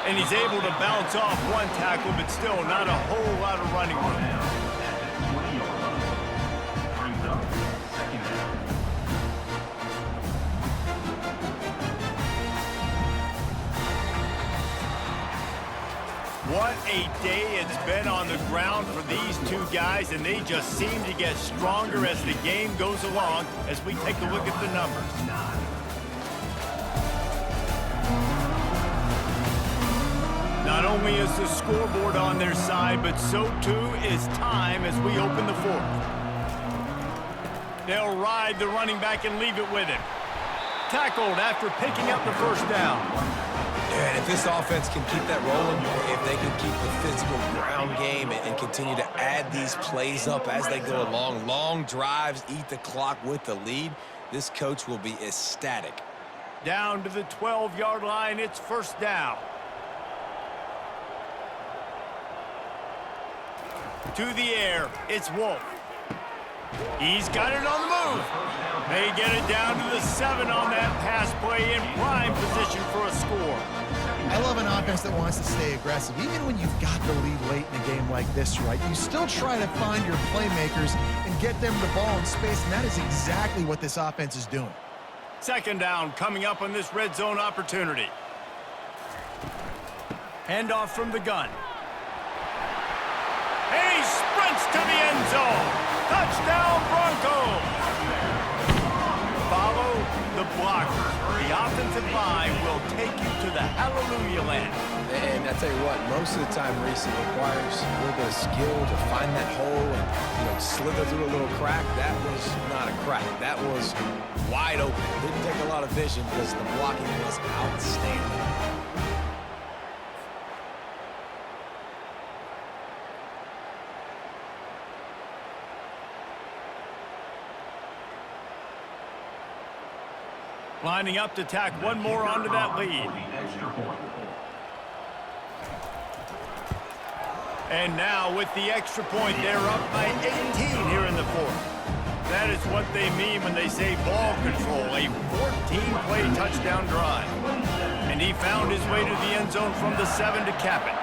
And he's able to bounce off one tackle, but still not a whole lot of running room. What a day it's been on the ground for these two guys, and they just seem to get stronger as the game goes along as we take a look at the numbers. Not only is the scoreboard on their side, but so too is time as we open the fourth. They'll ride the running back and leave it with him. Tackled after picking up the first down. And if this offense can keep that rolling, if they can keep the physical ground game and continue to add these plays up as they go along, long drives, eat the clock with the lead, this coach will be ecstatic. Down to the 12-yard line, it's first down. To the air, it's Wolf. He's got it on the move. They get it down to the 7 on that pass play in prime position for a score. I love an offense that wants to stay aggressive. Even when you've got the lead late in a game like this, right, you still try to find your playmakers and get them the ball in space, and that is exactly what this offense is doing. Second down coming up on this red zone opportunity. Handoff from the gun. And he sprints to the end zone. Touchdown, Broncos! Follow the blocker. The offensive line will take you to the hallelujah land. And I tell you what, most of the time, Reese, it requires a little bit of skill to find that hole and, slither through a little crack. That was not a crack. That was wide open. Didn't take a lot of vision because the blocking was outstanding. Lining up to tack one more onto that lead. And now with the extra point, they're up by 18 here in the fourth. That is what they mean when they say ball control, a 14-play touchdown drive. And he found his way to the end zone from the 7 to cap it.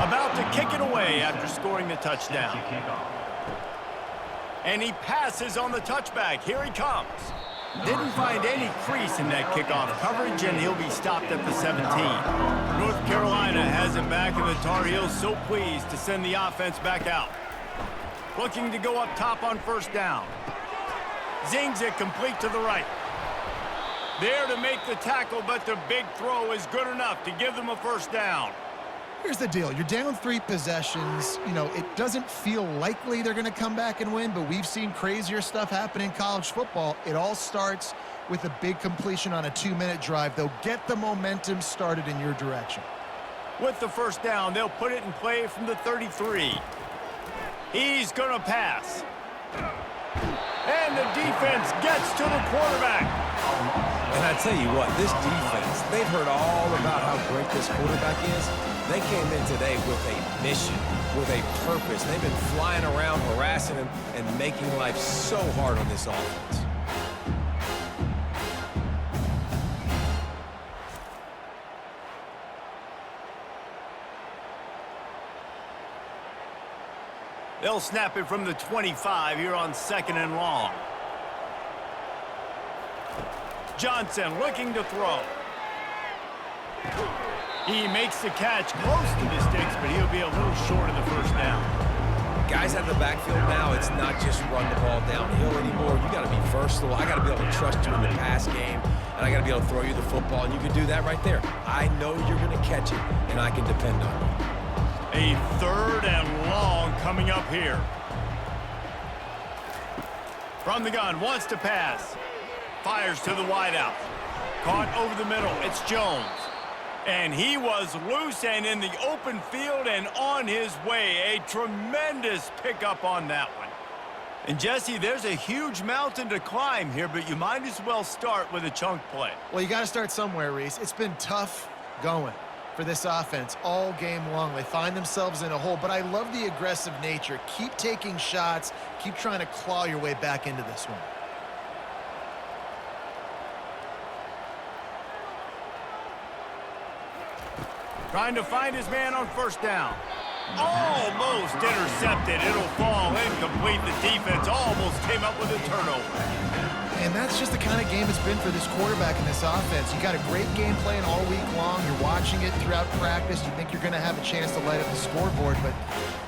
About to kick it away after scoring the touchdown. And he passes on the touchback. Here he comes. Didn't find any crease in that kickoff coverage, and he'll be stopped at the 17. North Carolina has him back, and the Tar Heels so pleased to send the offense back out. Looking to go up top on first down. Zings it complete to the right. There to make the tackle, but the big throw is good enough to give them a first down. Here's the deal. You're down 3 possessions. It doesn't feel likely they're going to come back and win, but we've seen crazier stuff happen in college football. It all starts with a big completion on a 2-minute drive. They'll get the momentum started in your direction. With the first down, they'll put it in play from the 33. He's going to pass. And the defense gets to the quarterback. And I tell you what, this defense, they've heard all about how great this quarterback is. They came in today with a mission, with a purpose. They've been flying around, harassing him, and making life so hard on this offense. They'll snap it from the 25 here on 2nd and long. Johnson looking to throw. He makes the catch close to the sticks, but he'll be a little short of the first down. Guys out of the backfield now, it's not just run the ball downhill anymore. You got to be versatile. I got to be able to trust you in the pass game, and I got to be able to throw you the football, and you can do that right there. I know you're going to catch it, and I can depend on you. A 3rd and long coming up here. From the gun, wants to pass. Fires to the wideout. Caught over the middle. It's Jones. And he was loose and in the open field and on his way. A tremendous pickup on that one. And, Jesse, there's a huge mountain to climb here, but you might as well start with a chunk play. Well, you got to start somewhere, Reese. It's been tough going for this offense all game long. They find themselves in a hole, but I love the aggressive nature. Keep taking shots. Keep trying to claw your way back into this one. Trying to find his man on 1st down. Almost intercepted. It'll fall incomplete. The defense almost came up with a turnover. And that's just the kind of game it's been for this quarterback in this offense. You got a great game plan all week long. You're watching it throughout practice. You think you're going to have a chance to light up the scoreboard, but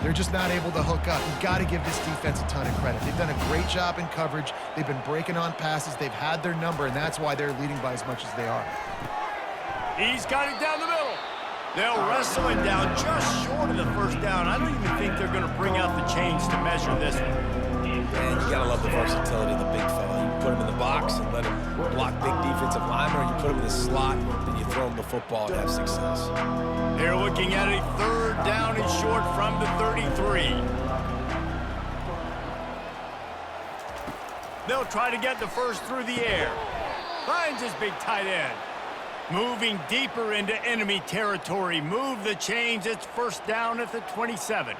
they're just not able to hook up. You've got to give this defense a ton of credit. They've done a great job in coverage. They've been breaking on passes. They've had their number, and that's why they're leading by as much as they are. He's got it down the middle. They'll wrestle it down just short of the 1st down. I don't even think they're going to bring out the chains to measure this one. And you got to love the versatility of the big fella. You put him in the box and let him block big defensive linemen, or you put him in the slot and you throw him the football and have success. They're looking at a 3rd down and short from the 33. They'll try to get the first through the air. Finds his big tight end. Moving deeper into enemy territory. Move the chains. It's 1st down at the 27.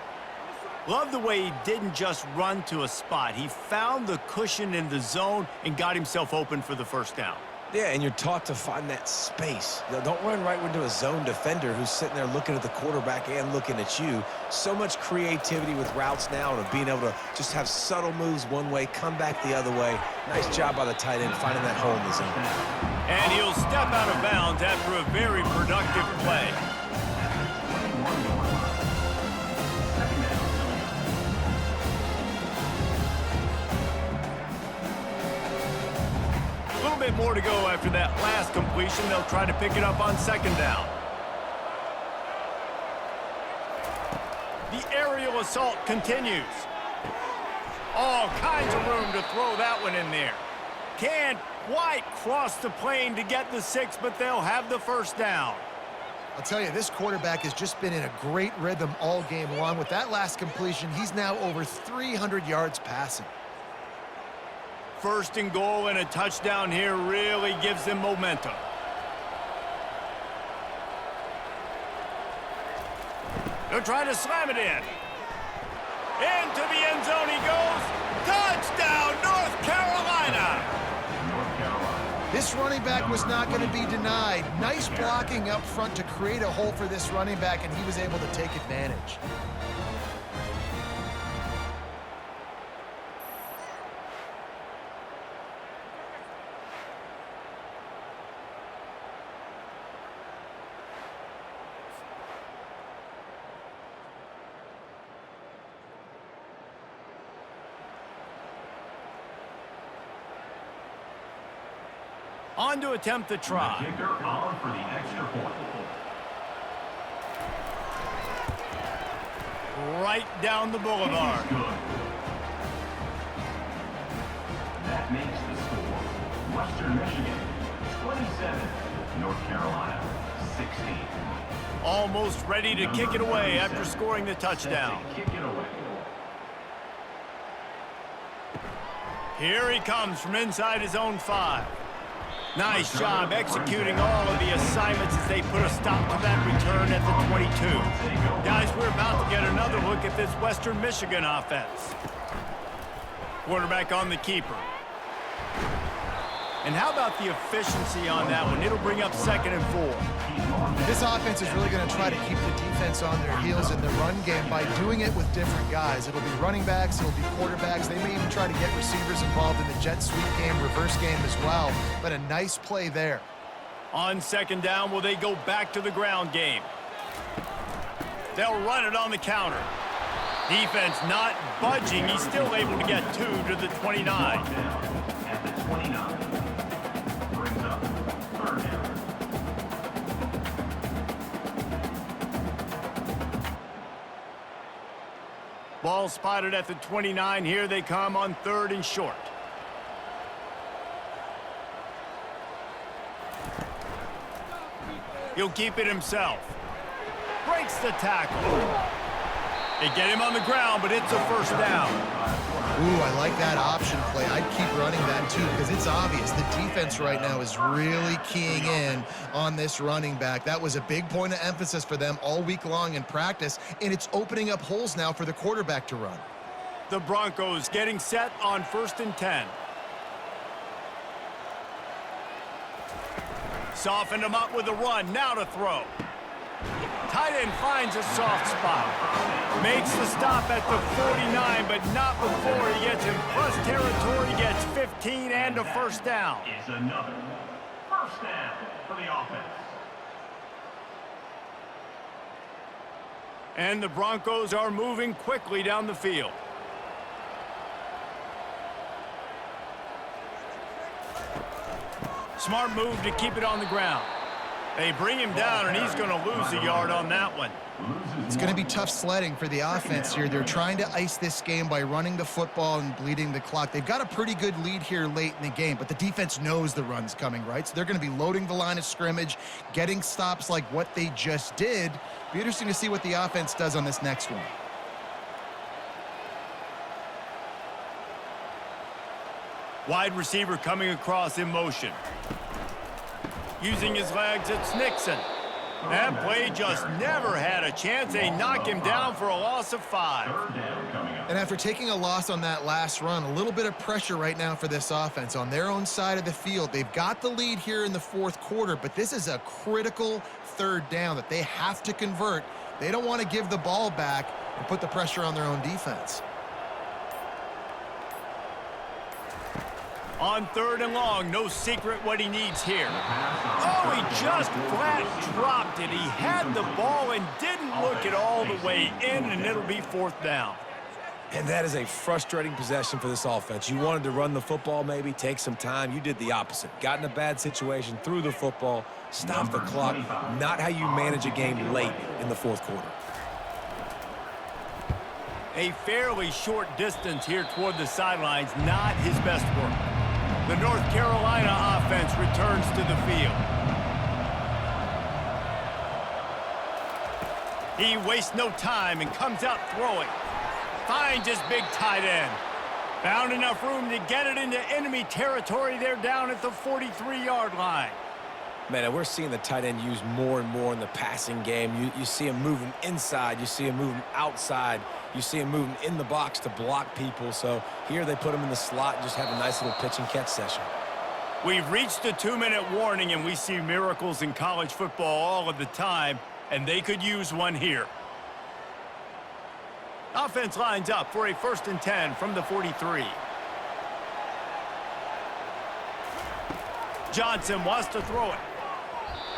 Love the way he didn't just run to a spot. He found the cushion in the zone and got himself open for the 1st down. Yeah, and you're taught to find that space. Don't run right into a zone defender who's sitting there looking at the quarterback and looking at you. So much creativity with routes now and being able to just have subtle moves one way, come back the other way. Nice job by the tight end finding that hole in the zone. And he'll step out of bounds after a very productive play. A little bit more to go after that last completion. They'll try to pick it up on 2nd down. The aerial assault continues. All kinds of room to throw that one in there. Can't quite cross the plane to get the 6, but they'll have the 1st down. I'll tell you, this quarterback has just been in a great rhythm all game long. With that last completion, he's now over 300 yards passing. 1st and goal and a touchdown here really gives them momentum. They'll try to slam it in. Into the end zone he goes. Touchdown, North Carolina! This running back was not going to be denied. Nice blocking up front to create a hole for this running back, and he was able to take advantage. On to attempt the try. The kicker on for the extra point. Right down the boulevard. Good. That makes the score. Western Michigan, 27. North Carolina, 16. Almost ready to kick it away after scoring the touchdown. Kick it away. Here he comes from inside his own 5. Nice job executing all of the assignments as they put a stop to that return at the 22. Guys, we're about to get another look at this Western Michigan offense. Quarterback on the keeper. And how about the efficiency on that one? It'll bring up 2nd and 4. This offense is really going to try to keep the defense on their heels in the run game by doing it with different guys. It'll be running backs, it'll be quarterbacks. They may even try to get receivers involved in the jet sweep game, reverse game as well. But a nice play there. On 2nd down, will they go back to the ground game? They'll run it on the counter. Defense not budging. He's still able to get 2 to the 29. At the 29. Brings up third down. Ball spotted at the 29. Here they come on 3rd and short. He'll keep it himself. Breaks the tackle. They get him on the ground, but it's a first down. Ooh, I like that option play. I'd keep running that too because it's obvious the defense right now is really keying in on this running back. That was a big point of emphasis for them all week long in practice, and it's opening up holes now for the quarterback to run. The Broncos getting set on 1st and 10. Softened him up with a run. Now to throw. Tight end finds a soft spot. Makes the stop at the 49, but not before he gets in plus territory, gets 15 and a first down. Is another first down for the offense. And the Broncos are moving quickly down the field. Smart move to keep it on the ground. They bring him down, and he's going to lose a yard on that one. It's going to be tough sledding for the offense here. They're trying to ice this game by running the football and bleeding the clock. They've got a pretty good lead here late in the game, but the defense knows the run's coming, right? So they're going to be loading the line of scrimmage, getting stops like what they just did. Be interesting to see what the offense does on this next one. Wide receiver coming across in motion. Using his legs, it's Nixon. That play just never had a chance. They knock him down for a loss of 5. And after taking a loss on that last run, a little bit of pressure right now for this offense on their own side of the field. They've got the lead here in the 4th quarter, but this is a critical 3rd down that they have to convert. They don't want to give the ball back and put the pressure on their own defense. On 3rd and long, no secret what he needs here. Oh, he just flat dropped it. He had the ball and didn't look it all the way in, and it'll be 4th down. And that is a frustrating possession for this offense. You wanted to run the football, maybe take some time. You did the opposite. Got in a bad situation, threw the football, stopped the clock. Not how you manage a game late in the 4th quarter. A fairly short distance here toward the sidelines, not his best work. The North Carolina offense returns to the field. He wastes no time and comes out throwing. Finds his big tight end. Found enough room to get it into enemy territory. They're down at the 43-yard line. Man, we're seeing the tight end used more and more in the passing game. You see him moving inside. You see him moving outside. You see him moving in the box to block people. So here they put him in the slot and just have a nice little pitch and catch session. We've reached the 2-minute warning, and we see miracles in college football all of the time, and they could use one here. Offense lines up for a 1st and 10 from the 43. Johnson wants to throw it.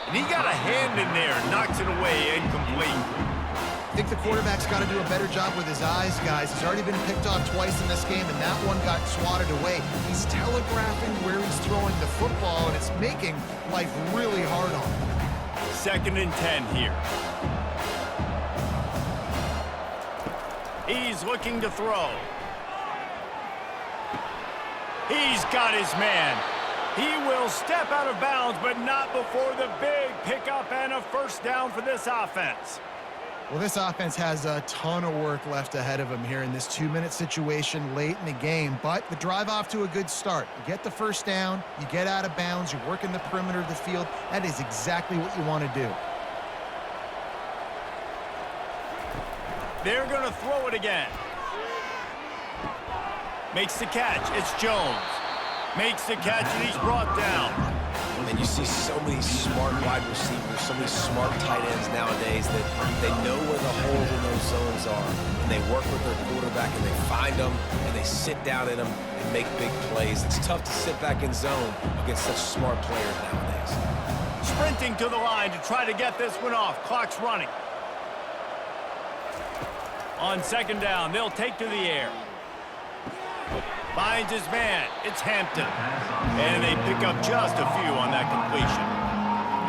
And he got a hand in there, knocks it away, incomplete. I think the quarterback's got to do a better job with his eyes, guys. He's already been picked off twice in this game, and that one got swatted away. He's telegraphing where he's throwing the football, and it's making life really hard on him. 2nd and 10 here. He's looking to throw. He's got his man. He will step out of bounds, but not before the big pickup and a first down for this offense. Well, this offense has a ton of work left ahead of them here in this 2-minute situation late in the game, but the drive off to a good start. You get the first down, you get out of bounds, you're working the perimeter of the field. That is exactly what you want to do. They're going to throw it again. Makes the catch. It's Jones. Makes the catch, and he's brought down. And you see so many smart wide receivers, so many smart tight ends nowadays that they know where the holes in those zones are, and they work with their quarterback, and they find them, and they sit down in them and make big plays. It's tough to sit back in zone against such smart players nowadays. Sprinting to the line to try to get this one off. Clock's running. On second down, they'll take to the air. Finds his man. It's Hampton. And they pick up just a few on that completion.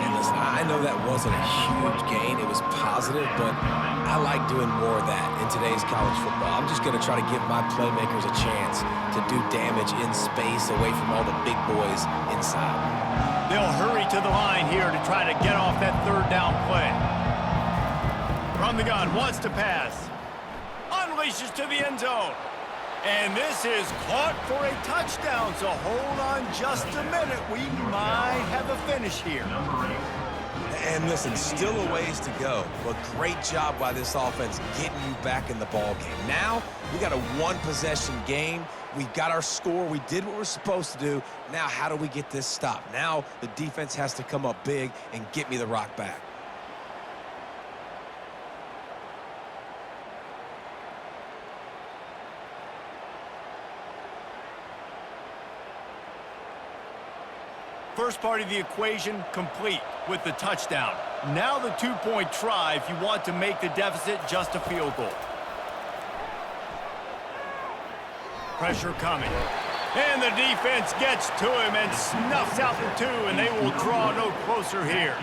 And listen, I know that wasn't a huge gain. It was positive, but I like doing more of that in today's college football. I'm just going to try to give my playmakers a chance to do damage in space away from all the big boys inside. They'll hurry to the line here to try to get off that third down play. From the gun, wants to pass. Unleashes to the end zone. And this is caught for a touchdown, so hold on just a minute. We might have a finish here. And listen, still a ways to go, but great job by this offense getting you back in the ball game. Now, we got a one-possession game. We got our score. We did what we're supposed to do. Now, how do we get this stopped? Now, the defense has to come up big and get me the rock back. First part of the equation complete with the touchdown. Now the two-point try if you want to make the deficit just a field goal. Pressure coming. And the defense gets to him and snuffs out the two, and they will draw no closer here.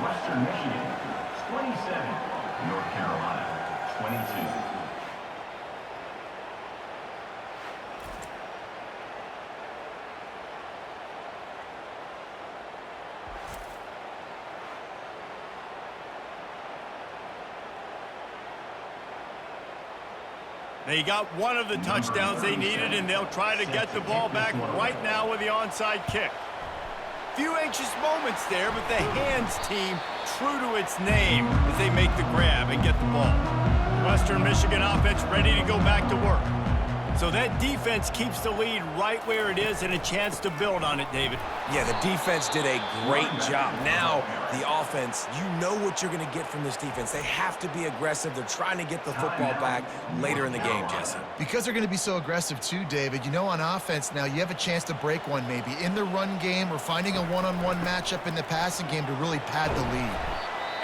Western Michigan, 27. North Carolina, 22. They got one of the touchdowns they needed, and they'll try to get the ball back right now with the onside kick. Few anxious moments there, but the hands team true to its name as they make the grab and get the ball. Western Michigan offense ready to go back to work. So that defense keeps the lead right where it is and a chance to build on it, David. Yeah, the defense did a great job. Now, the offense, you know what you're going to get from this defense. They have to be aggressive. They're trying to get the football back later in the game, Jesse. Because they're going to be so aggressive too, David, you know on offense now you have a chance to break one maybe in the run game or finding a one-on-one matchup in the passing game to really pad the lead.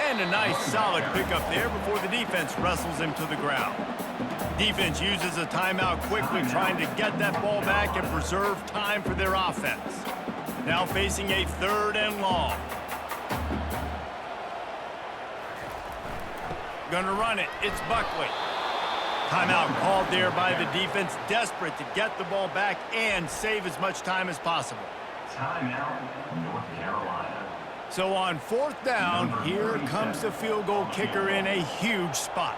And a nice solid pickup there before the defense wrestles him to the ground. Defense uses a timeout quickly, trying to get that ball back and preserve time for their offense. Now facing a third and long. Gonna run it. It's Buckley. Timeout called there by the defense, desperate to get the ball back and save as much time as possible. Timeout, North Carolina. So on fourth down, here comes the field goal kicker in a huge spot.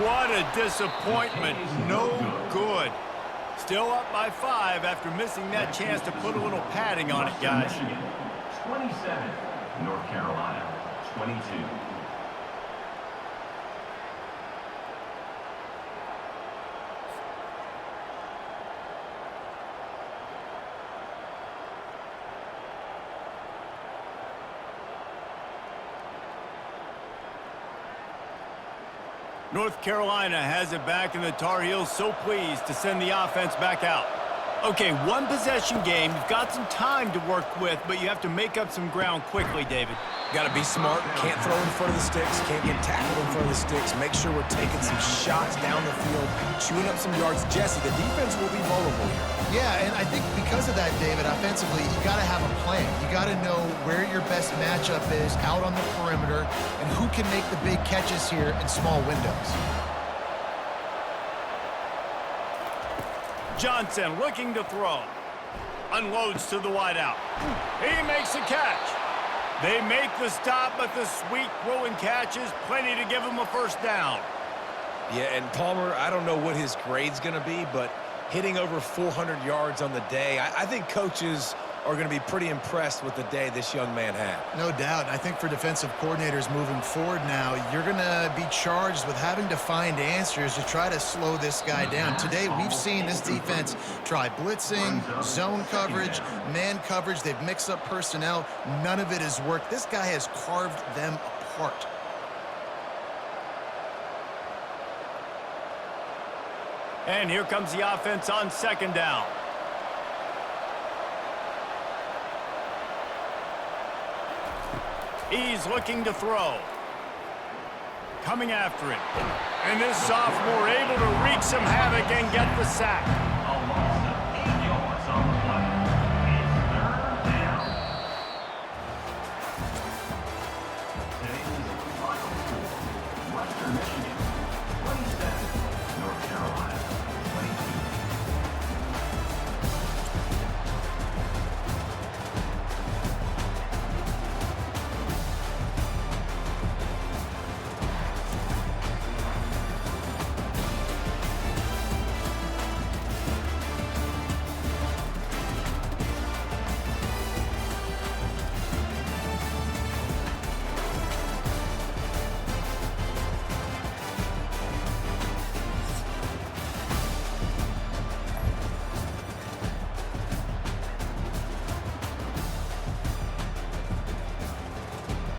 What a disappointment. No good. Still up by 5 after missing that chance to put a little padding on it, guys. 27, North Carolina, 22. North Carolina has it back, and the Tar Heels so pleased to send the offense back out. Okay, one possession game. You've got some time to work with, but you have to make up some ground quickly, David. Got to be smart. Can't throw in front of the sticks. Can't get tackled in front of the sticks. Make sure we're taking some shots down the field, chewing up some yards. Jesse, the defense will be vulnerable here. Yeah, and I think because of that, David, offensively, you got to have a plan. You got to know where your best matchup is out on the perimeter and who can make the big catches here in small windows. Johnson looking to throw. Unloads to the wideout. He makes a catch. They make the stop, but the sweet throwing catch is plenty to give him a first down. Yeah, and Palmer, I don't know what his grade's going to be, but hitting over 400 yards on the day, I think coaches are going to be pretty impressed with the day this young man had. No doubt. I think for defensive coordinators moving forward now, you're going to be charged with having to find answers to try to slow this guy down. Today, we've seen this defense try blitzing, zone coverage, man coverage. They've mixed up personnel. None of it has worked. This guy has carved them apart. And here comes the offense on second down. He's looking to throw. Coming after it. And this sophomore able to wreak some havoc and get the sack.